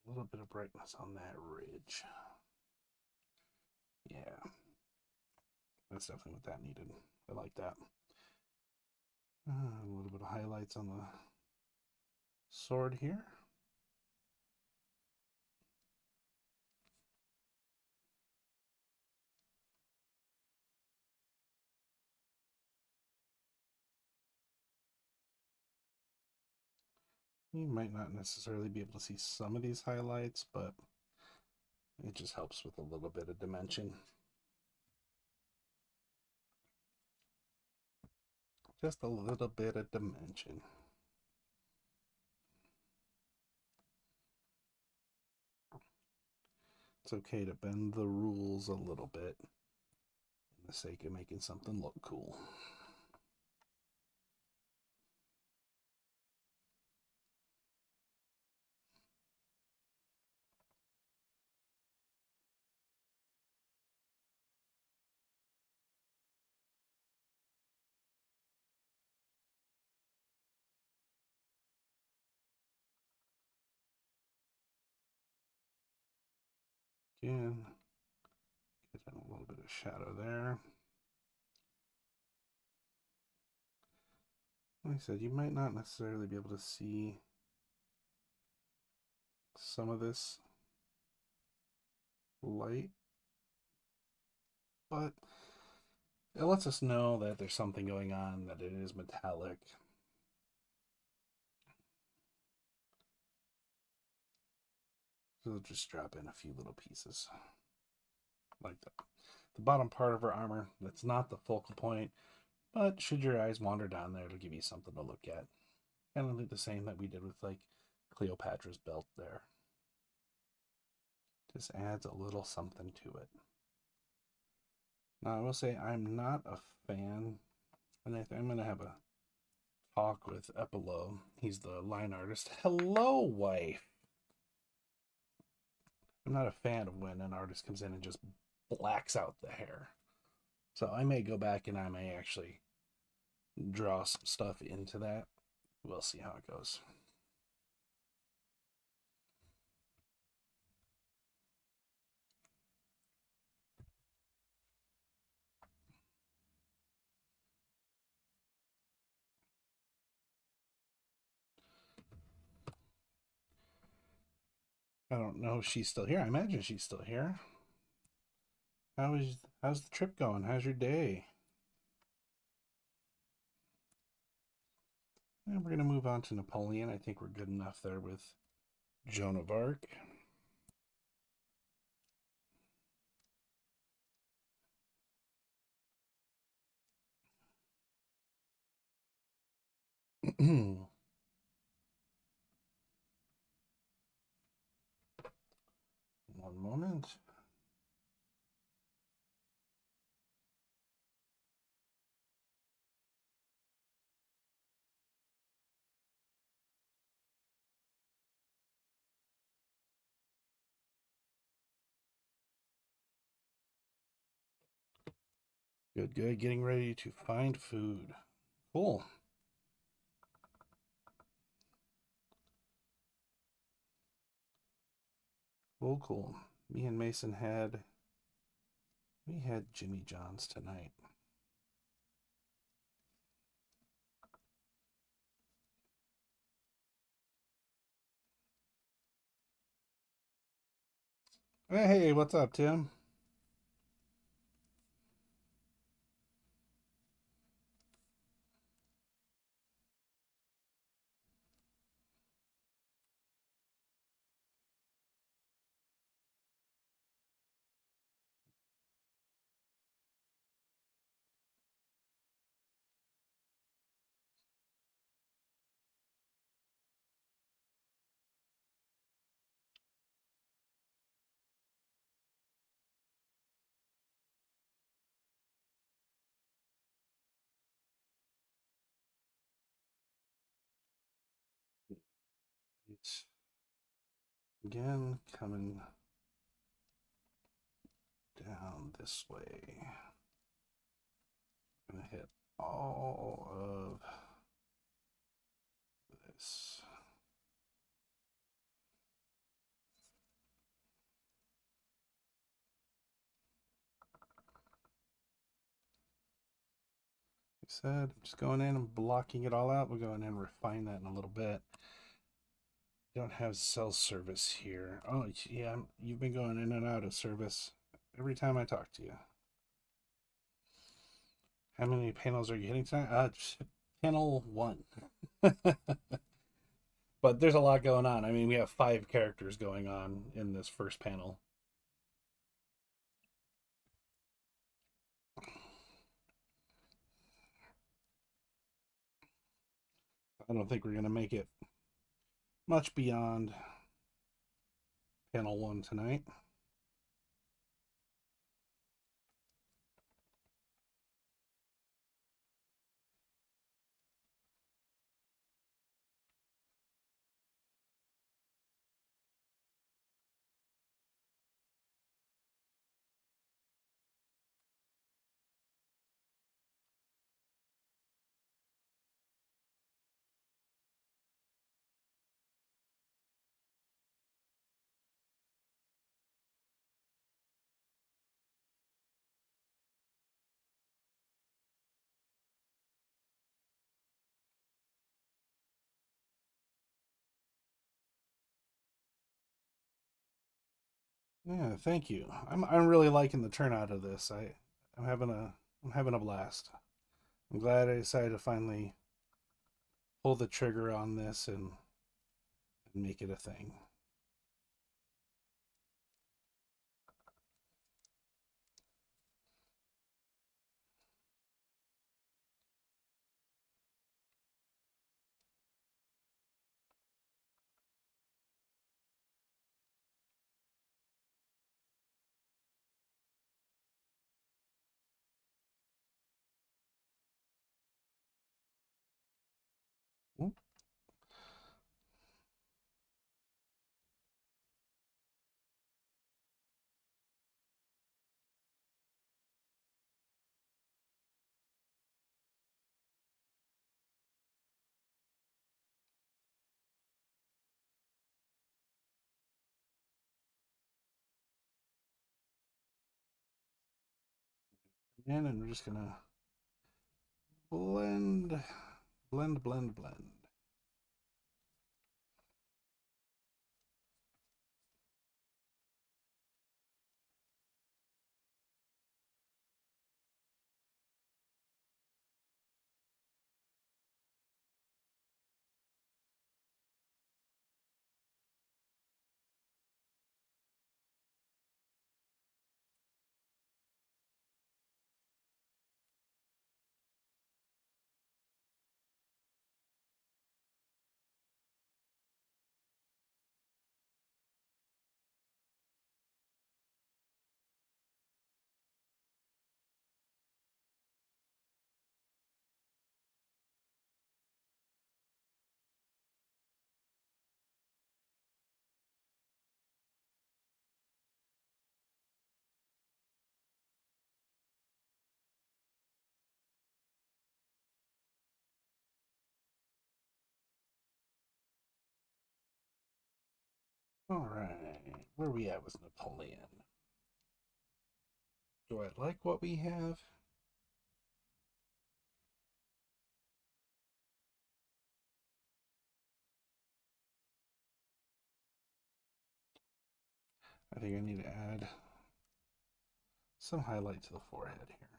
A little bit of brightness on that ridge. Yeah, that's definitely what that needed. I like that. A little bit of highlights on the sword here. You might not necessarily be able to see some of these highlights, but it just helps with a little bit of dimension. Just a little bit of dimension. It's okay to bend the rules a little bit in the sake of making something look cool. Again, get in a little bit of shadow there. Like I said, you might not necessarily be able to see some of this light, but it lets us know that there's something going on, that it is metallic. So just drop in a few little pieces like that. The bottom part of her armor, that's not the focal point, but should your eyes wander down there, it'll give you something to look at. Kind of like the same that we did with like Cleopatra's belt there. Just adds a little something to it. Now I will say I'm not a fan, and I'm going to have a talk with Epilo. He's the line artist. Hello, wife. I'm not a fan of when an artist comes in and just blacks out the hair. So I may go back and I may actually draw some stuff into that. We'll see how it goes. I don't know if she's still here. I imagine she's still here. How's the trip going? How's your day? And we're gonna move on to Napoleon. I think we're good enough there with Joan of Arc. One moment. Good, good. Getting ready to find food. Cool. Cool, cool. Me and Mason had Jimmy John's tonight. Hey, what's up, Tim? It's again coming down this way. I'm gonna hit all of this. Like I said, just going in and blocking it all out. We'll go in and refine that in a little bit. Don't have cell service here. Oh, yeah, you've been going in and out of service every time I talk to you. How many panels are you hitting tonight? Panel one. But there's a lot going on. I mean, we have 5 characters going on in this first panel. I don't think we're going to make it much beyond panel one tonight. Yeah, thank you. I'm really liking the turnout of this. I'm having a blast. I'm glad I decided to finally pull the trigger on this and make it a thing. And we're just gonna blend, blend, blend, blend. All right, where are we at with Napoleon? Do I like what we have? I think I need to add some highlight to the forehead here.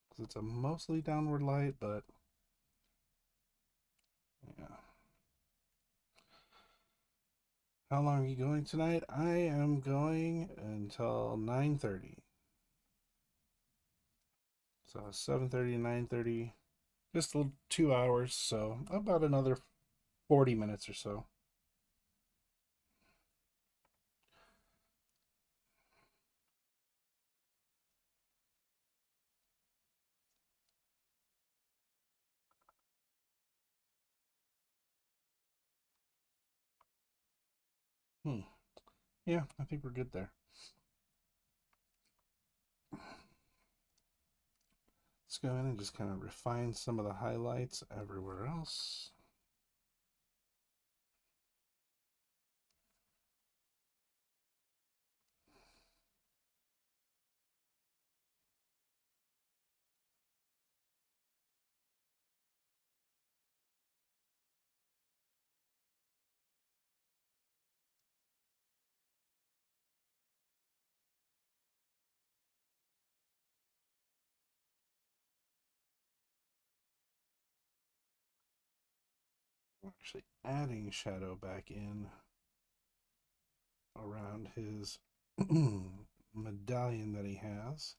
Because it's a mostly downward light, but yeah. How long are you going tonight? I am going until 9:30. So 7:30 to 9:30, just 2 hours, so about another 40 minutes or so. Hmm. Yeah, I think we're good there. Let's go in and just kind of refine some of the highlights everywhere else. I'm actually adding shadow back in around his medallion that he has.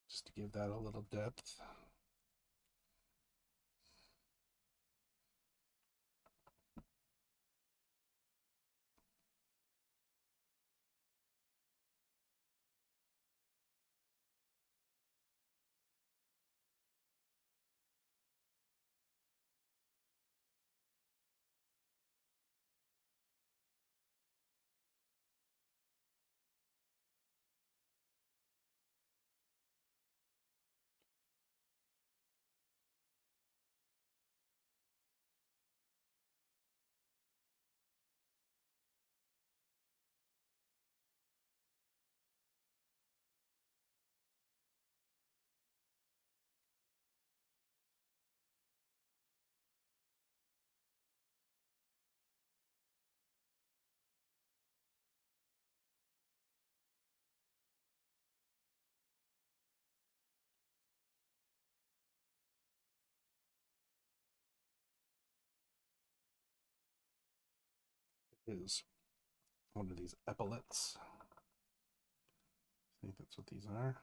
Just to give that a little depth. Is one of these epaulets. I think that's what these are.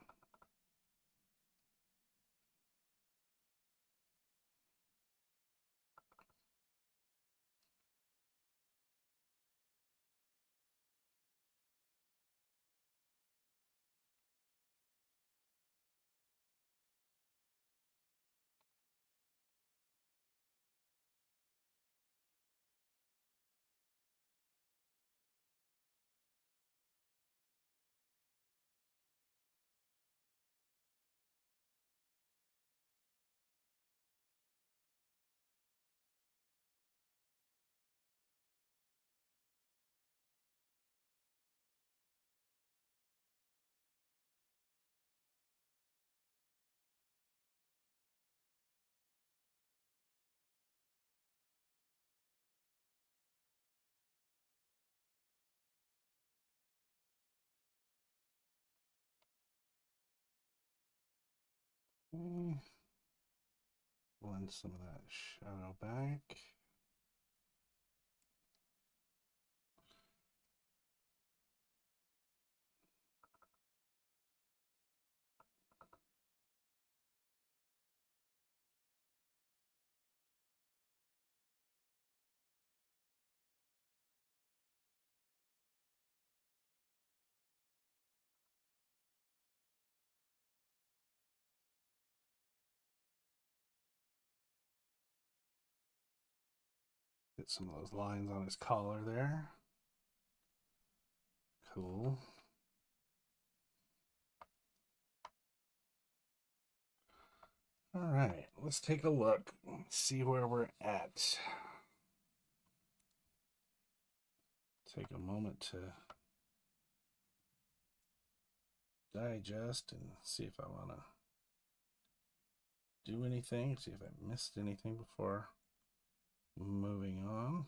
Okay. Blend some of that shadow back. Get some of those lines on his collar there. Cool. All right, let's take a look. See where we're at. Take a moment to digest and see if I want to do anything, see if I missed anything before moving on.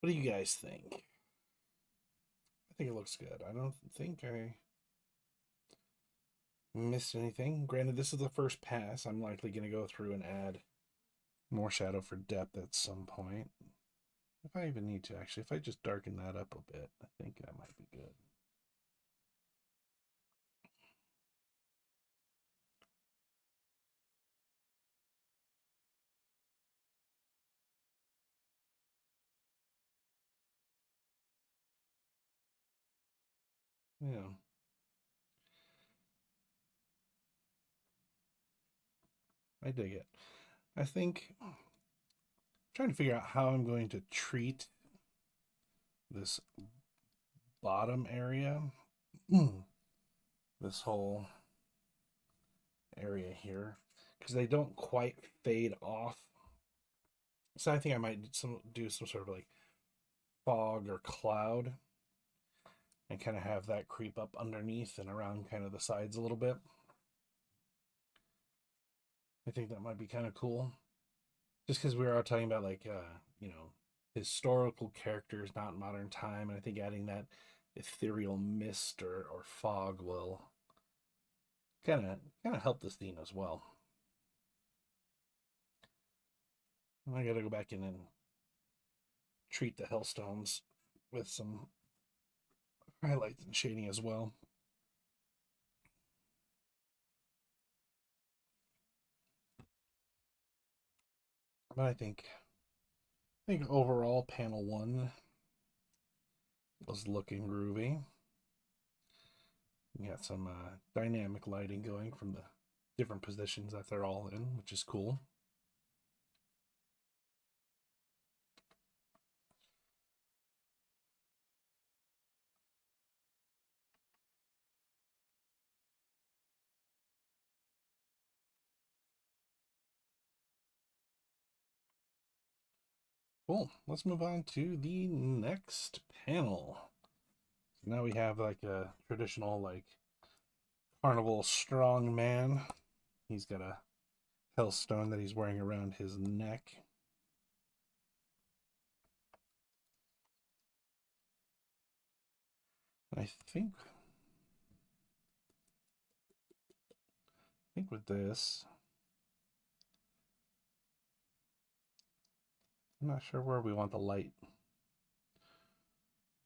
What do you guys think? I think it looks good. I don't think I missed anything. Granted, this is the first pass. I'm likely going to go through and add more shadow for depth at some point. If I even need to, actually, if I just darken that up a bit, I think that might be good. Yeah. I dig it. I think I'm trying to figure out how I'm going to treat this bottom area. This whole area here. Because they don't quite fade off. So I think I might do some sort of like fog or cloud and kind of have that creep up underneath and around kind of the sides a little bit. I think that might be kind of cool. Just because we were all talking about like you know, historical characters, not modern time, and I think adding that ethereal mist or fog will kind of help this theme as well. I got to go back in and treat the Hellstones with some highlights and shading as well. But I think overall panel one was looking groovy. You got some dynamic lighting going from the different positions that they're all in, which is cool. Cool. Let's move on to the next panel. So now we have like a traditional like carnival strong man. He's got a hellstone that he's wearing around his neck. And I think with this, I'm not sure where we want the light.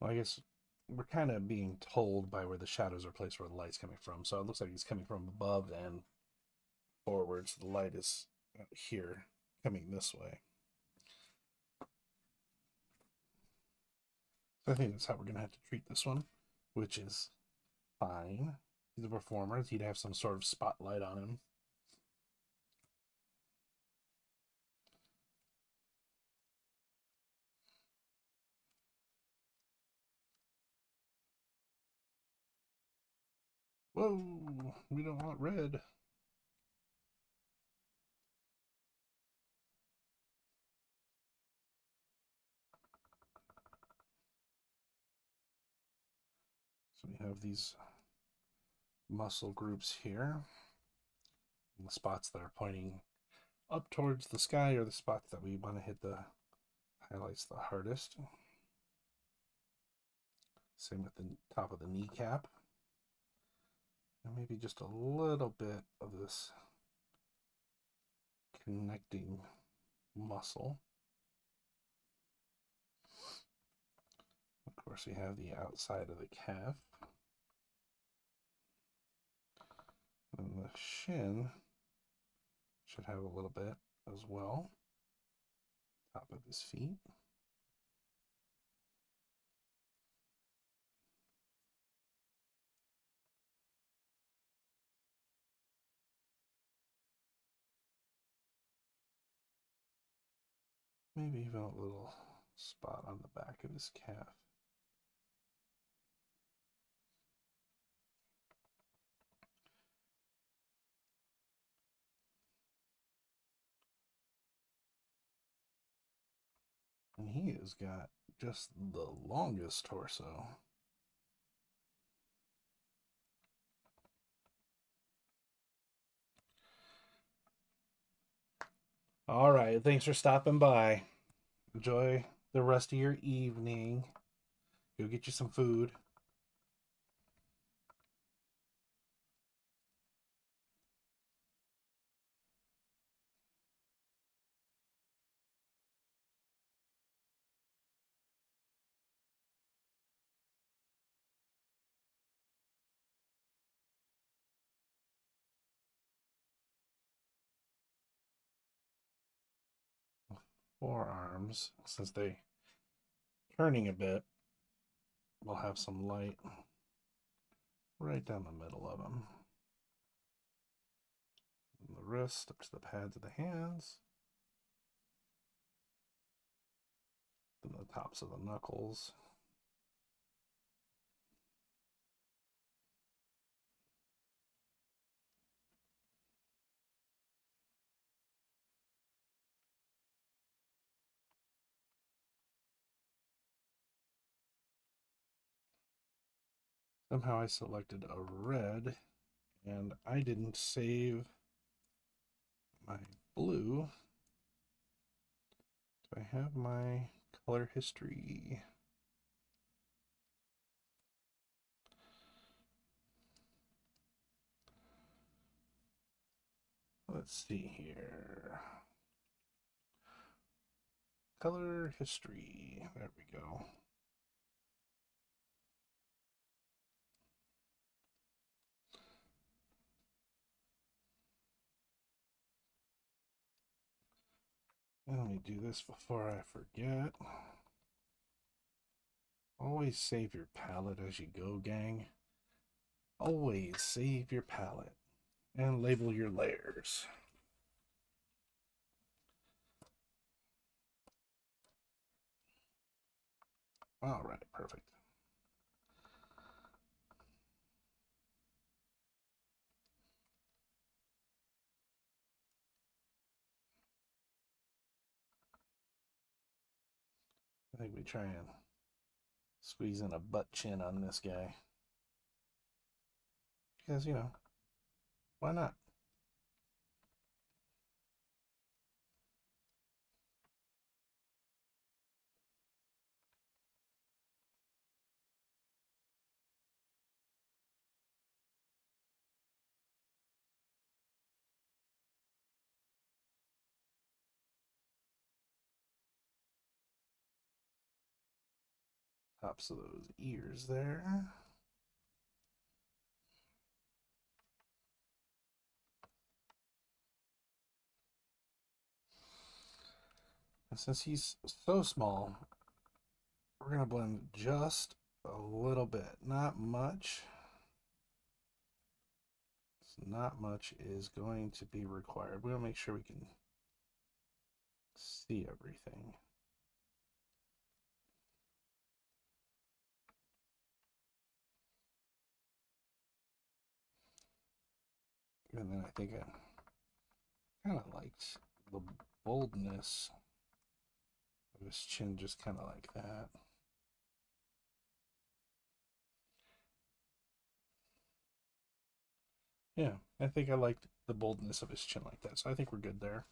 Well, I guess we're kind of being told by where the shadows are placed where the light's coming from. So it looks like it's coming from above and forwards. The light is here coming this way. So I think that's how we're going to have to treat this one, which is fine. He's a performer. He'd have some sort of spotlight on him. Whoa, we don't want red. So we have these muscle groups here. And the spots that are pointing up towards the sky are the spots that we want to hit the highlights the hardest. Same with the top of the kneecap. And maybe just a little bit of this connecting muscle. Of course, we have the outside of the calf. And the shin should have a little bit as well. Top of his feet. Maybe even a little spot on the back of his calf. And he has got just the longest torso. All right. Thanks for stopping by. Enjoy the rest of your evening. Go get you some food. 4 arms, since they turning a bit, we'll have some light right down the middle of them. From the wrist up to the pads of the hands. Then the tops of the knuckles. Somehow I selected a red and I didn't save my blue. Do I have my color history? Let's see here. Color history. There we go. Let me do this before I forget. Always save your palette as you go, gang. Always save your palette and label your layers. All right, perfect. I think we try and squeeze in a butt chin on this guy. Because, you know, why not? Tops of those ears there. And since he's so small, we're going to blend just a little bit. Not much. Not much is going to be required. We want to make sure we can see everything. And then I think I kind of liked the boldness of his chin, just kind of like that. Yeah, I think I liked the boldness of his chin like that. So I think we're good there.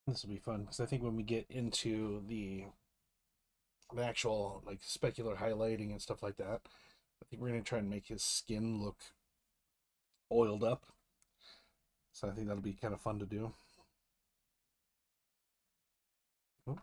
This will be fun because I think when we get into the actual like specular highlighting and stuff like that, I think we're gonna try and make his skin look oiled up. So I think that'll be kind of fun to do. Oh,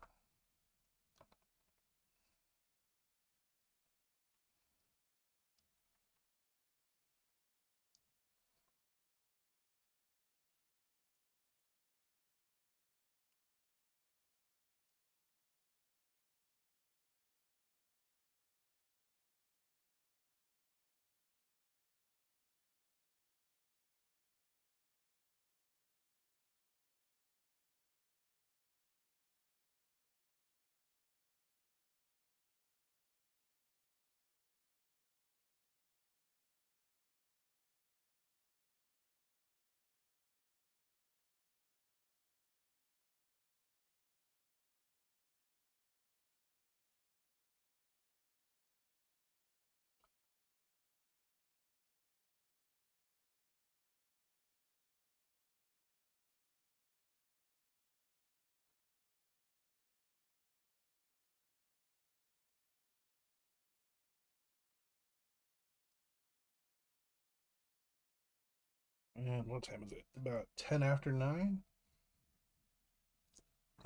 and what time is it? About 10 after 9?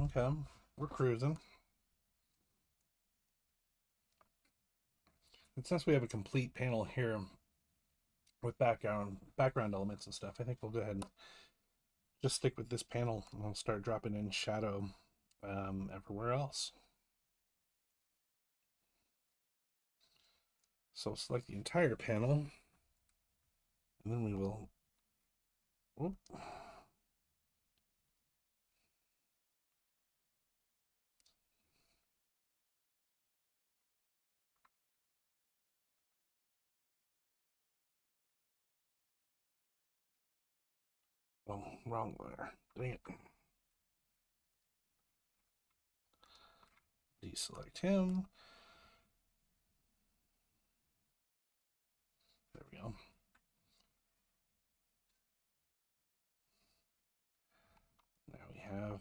Okay, we're cruising. And since we have a complete panel here with background elements and stuff, I think we'll go ahead and just stick with this panel and we'll start dropping in shadow everywhere else. So select the entire panel, and then we will. Whoop. Oh, wrong layer. Dang it. Deselect him. There we go. Now we have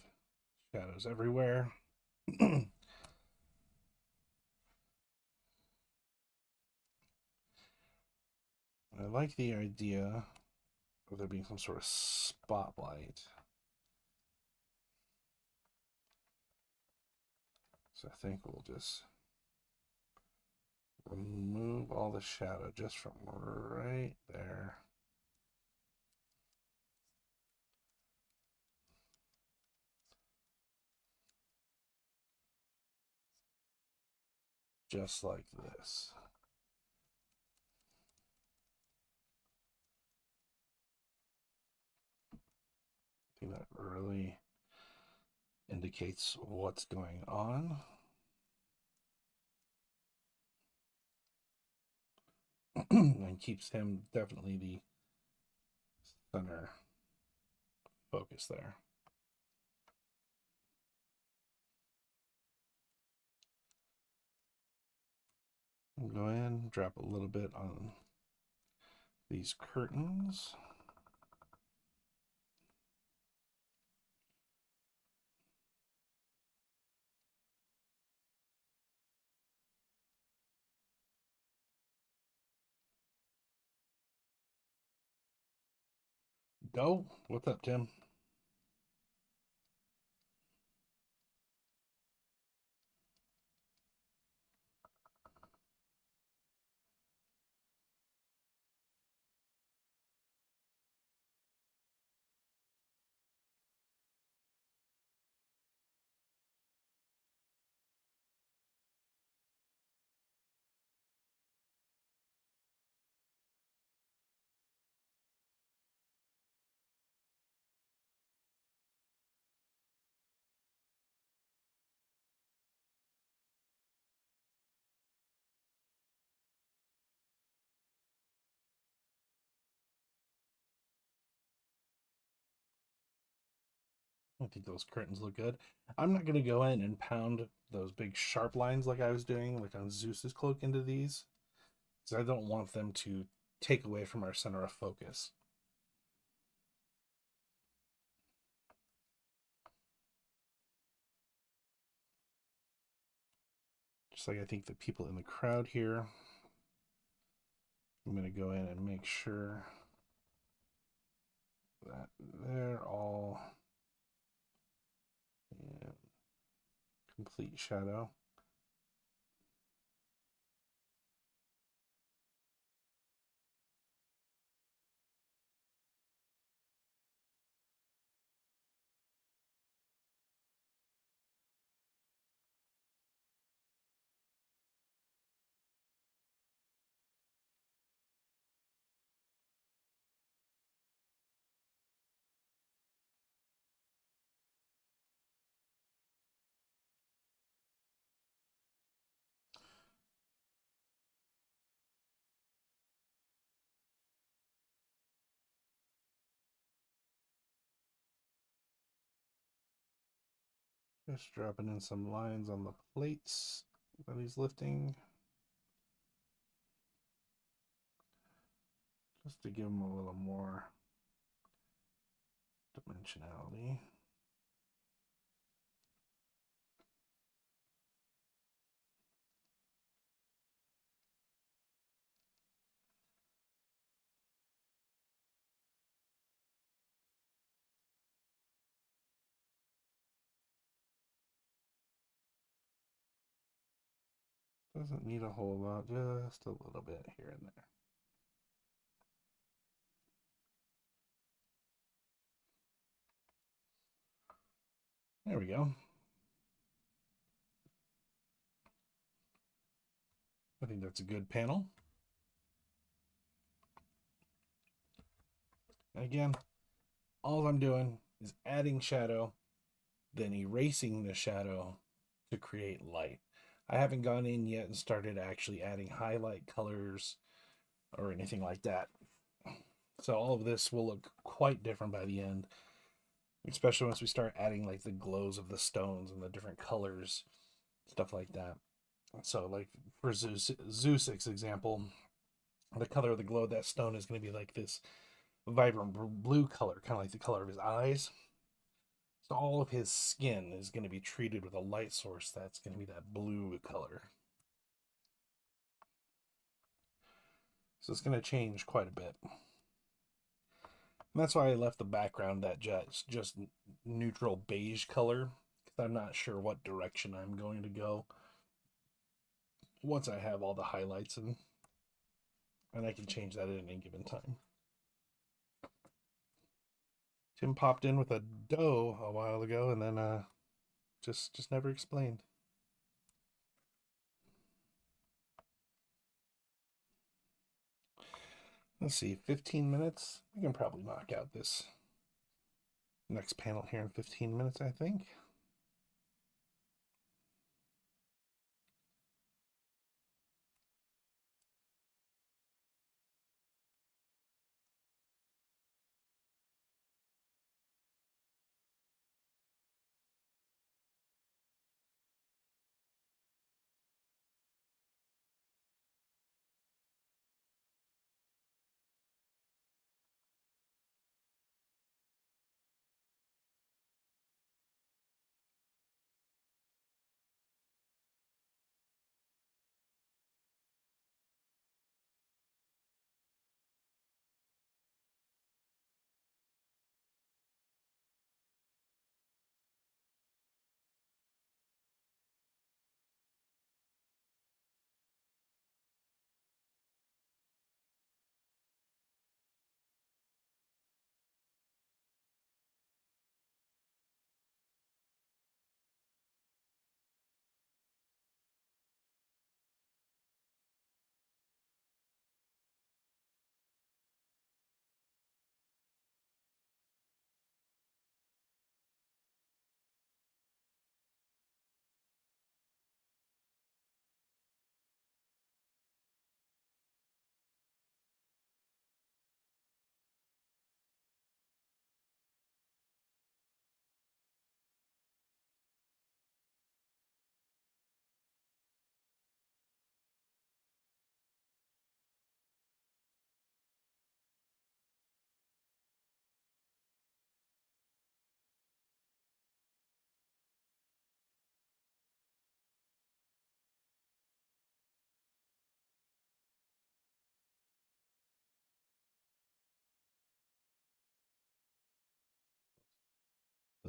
shadows everywhere. I like the idea of there being some sort of spotlight. So I think we'll just remove all the shadow just from right there. Just like this. I think that really indicates what's going on. And keeps him definitely the center focus there. We'll go in, drop a little bit on these curtains. Go. What's up, Tim? I think those curtains look good. I'm not going to go in and pound those big sharp lines like I was doing, like on Zeus's cloak, into these, because I don't want them to take away from our center of focus. Just like I think the people in the crowd here. I'm going to go in and make sure that they're all in complete shadow. Just dropping in some lines on the plates that he's lifting. Just to give him a little more dimensionality. Doesn't need a whole lot, just a little bit here and there. There we go. I think that's a good panel. And again, all I'm doing is adding shadow, then erasing the shadow to create light. I haven't gone in yet and started actually adding highlight colors or anything like that. So all of this will look quite different by the end, especially once we start adding like the glows of the stones and the different colors, stuff like that. So like for Zeus's example, the color of the glow of that stone is going to be like this vibrant blue color, kind of like the color of his eyes. So all of his skin is going to be treated with a light source that's going to be that blue color. So it's going to change quite a bit. And that's why I left the background that just neutral beige color, because I'm not sure what direction I'm going to go once I have all the highlights in, and I can change that at any given time. Tim popped in with a doe a while ago, and then just never explained. Let's see, 15 minutes. We can probably knock out this next panel here in 15 minutes, I think.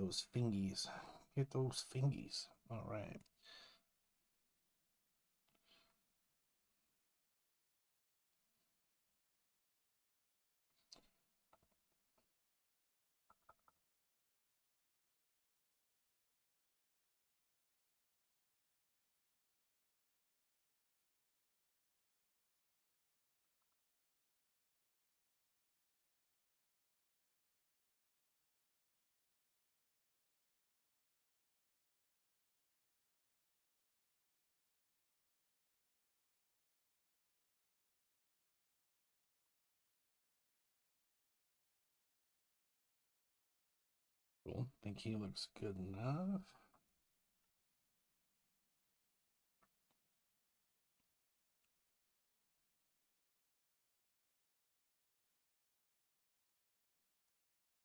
Those fingies. Get those fingies. All right. Cool. Think he looks good enough.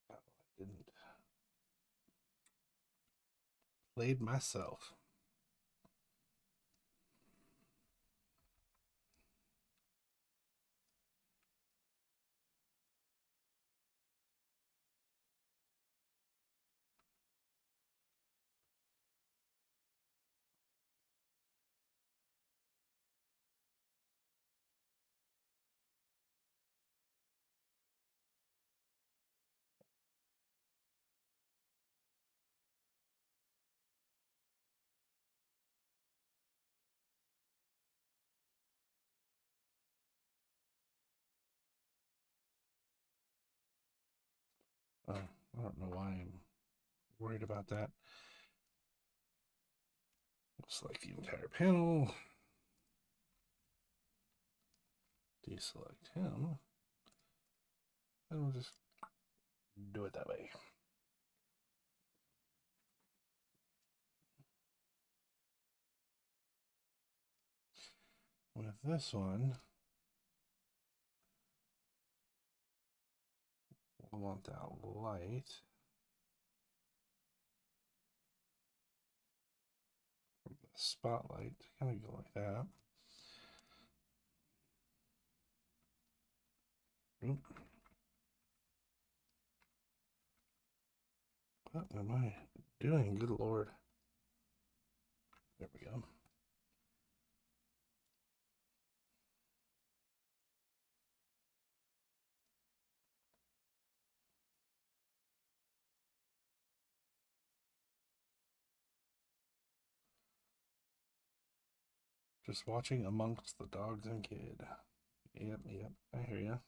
Oh, I didn't. Played myself. Oh, I don't know why I'm worried about that. Select the entire panel. Deselect him. And we'll just do it that way. With this one, we'll want that light from the spotlight to kind of go like that. Oop. What am I doing? Good Lord. There we go. Just watching amongst the dogs and kid. Yep, I hear you.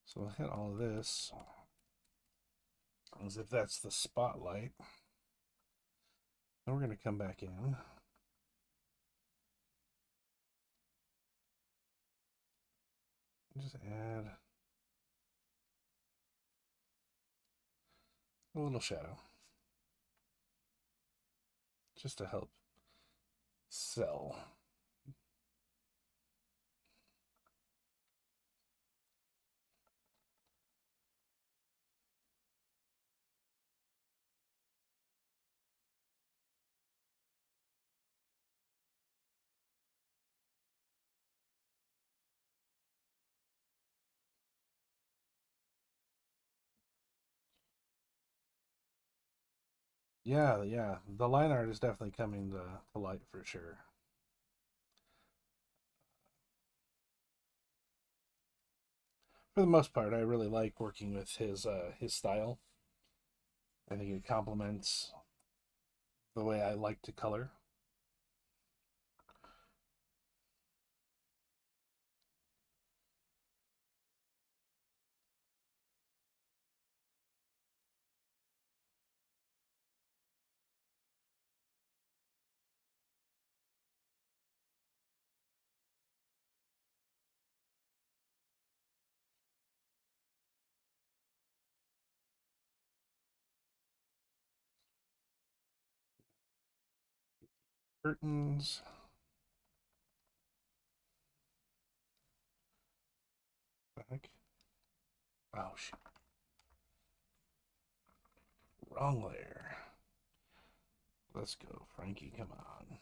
So we'll hit all of this as if that's the spotlight. Then we're going to come back in. Just add a little shadow. Just to help sell. Yeah. The line art is definitely coming to light for sure. For the most part, I really like working with his style. I think it complements the way I like to color. Curtains. Back. Oh shit. Wrong layer. Let's go, Frankie. Come on.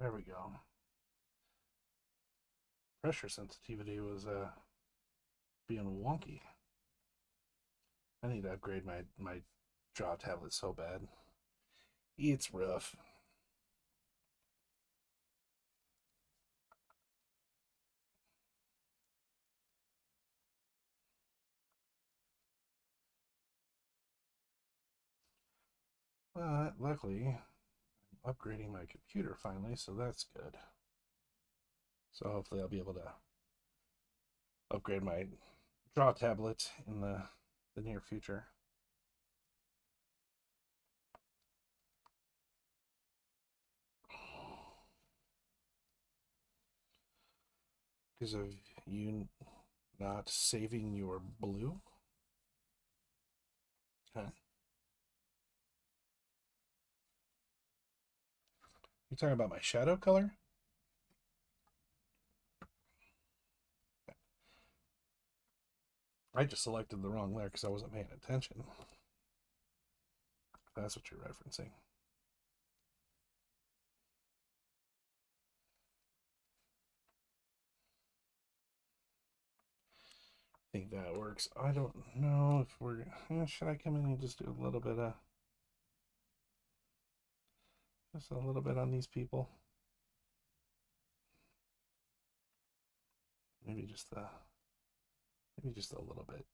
There we go. Pressure sensitivity was being wonky. I need to upgrade my draw tablet so bad. It's rough. But luckily, I'm upgrading my computer finally, so that's good. So hopefully I'll be able to upgrade my draw tablet in the near future. Because of you not saving your blue? Huh? You talking about my shadow color? I just selected the wrong layer because I wasn't paying attention. That's what you're referencing. I think that works. I don't know if we're... should I come in and just do a little bit of... just a little bit on these people? Maybe just a little bit.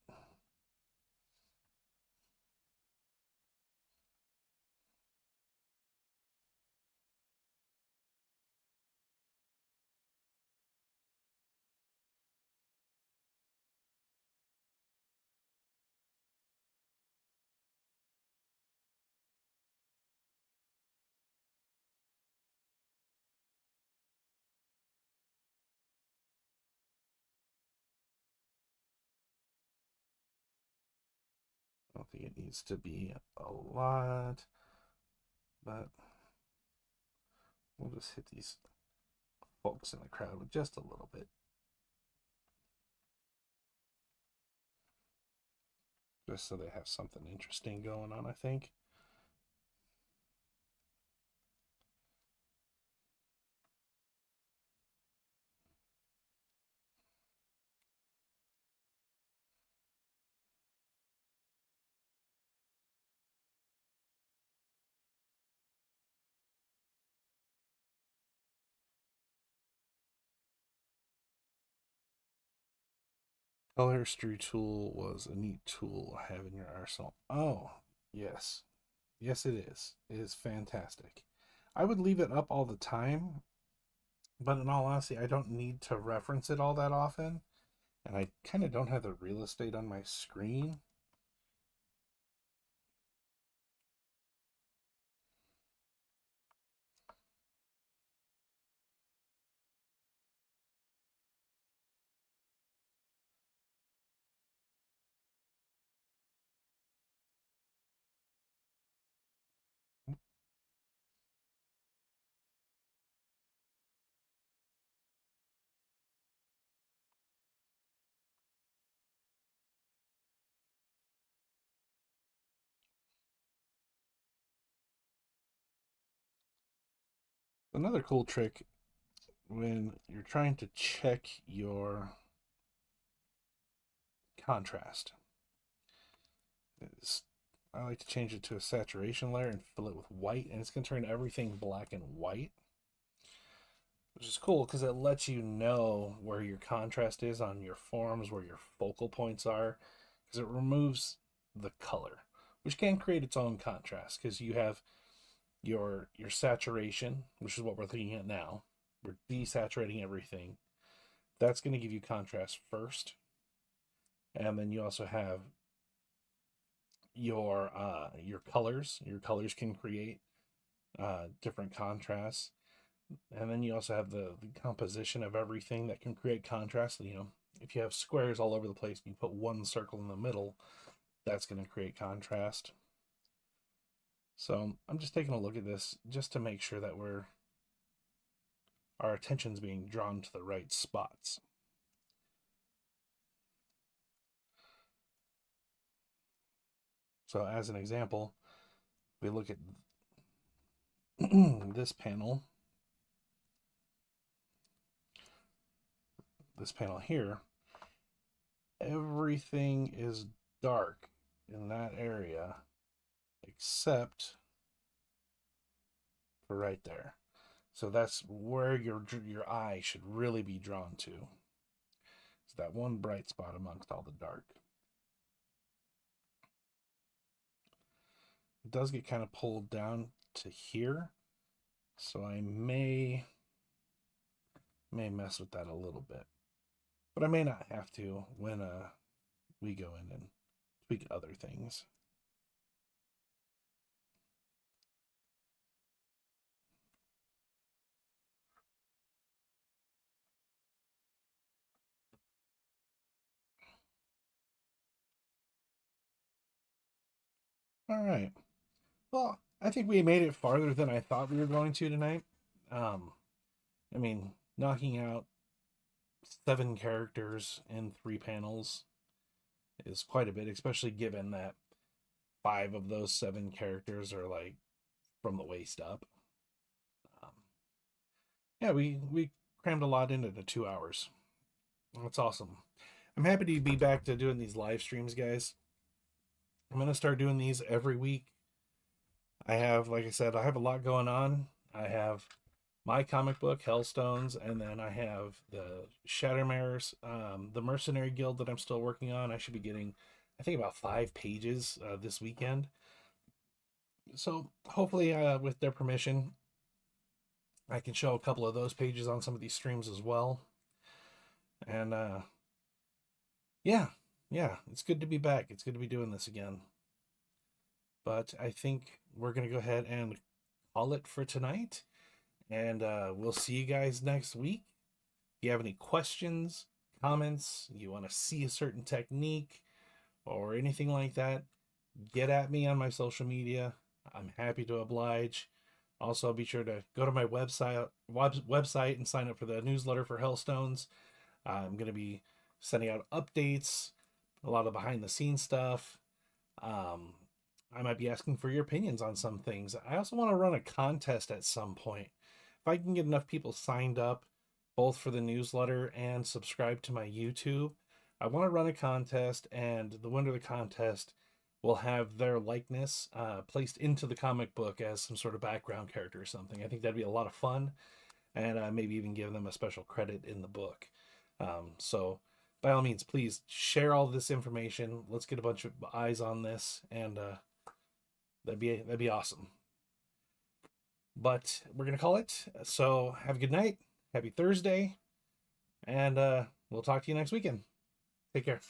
I don't think it needs to be a lot, but we'll just hit these folks in the crowd with just a little bit. Just so they have something interesting going on, I think. Color Strew tool was a neat tool to have in your arsenal. Oh, yes. Yes, it is. It is fantastic. I would leave it up all the time, but in all honesty, I don't need to reference it all that often. And I kind of don't have the real estate on my screen. Another cool trick when you're trying to check your contrast is I like to change it to a saturation layer and fill it with white, and it's going to turn everything black and white, which is cool because it lets you know where your contrast is on your forms, where your focal points are, because it removes the color, which can create its own contrast because you have your saturation, which is what we're looking at now. We're desaturating everything. That's going to give you contrast first, and then you also have your colors. Your colors can create different contrasts, and then you also have the composition of everything that can create contrast. You know, if you have squares all over the place, and you put one circle in the middle, that's going to create contrast. So I'm just taking a look at this just to make sure that our attention's being drawn to the right spots. So as an example, we look at this panel. this panel here, everything is dark in that area except for right there. So that's where your eye should really be drawn to. It's that one bright spot amongst all the dark. It does get kind of pulled down to here, so I may mess with that a little bit, but I may not have to when we go in and tweak other things. All right. Well, I think we made it farther than I thought we were going to tonight. I mean, knocking out 7 characters in 3 panels is quite a bit, especially given that 5 of those 7 characters are like from the waist up. Yeah, we crammed a lot into the 2 hours. That's awesome. I'm happy to be back to doing these live streams, guys. I'm gonna start doing these every week. I have, like I said, I have a lot going on. I have my comic book, Hellstones, and then I have the Shattermares, the Mercenary Guild that I'm still working on. I should be getting, I think, about 5 pages this weekend. So hopefully, with their permission, I can show a couple of those pages on some of these streams as well. And yeah, it's good to be back. It's good to be doing this again. But I think we're going to go ahead and call it for tonight. And we'll see you guys next week. If you have any questions, comments, you want to see a certain technique or anything like that, get at me on my social media. I'm happy to oblige. Also, be sure to go to my website and sign up for the newsletter for Hellstones. I'm going to be sending out updates, a lot of behind the scenes stuff. I might be asking for your opinions on some things. I also want to run a contest at some point. If I can get enough people signed up, both for the newsletter and subscribe to my YouTube, I want to run a contest, and the winner of the contest will have their likeness placed into the comic book as some sort of background character or something. I think that'd be a lot of fun, and maybe even give them a special credit in the book. So by all means, please share all this information. Let's get a bunch of eyes on this, and that'd be awesome. But we're gonna call it. So have a good night. Happy Thursday, and we'll talk to you next weekend. Take care.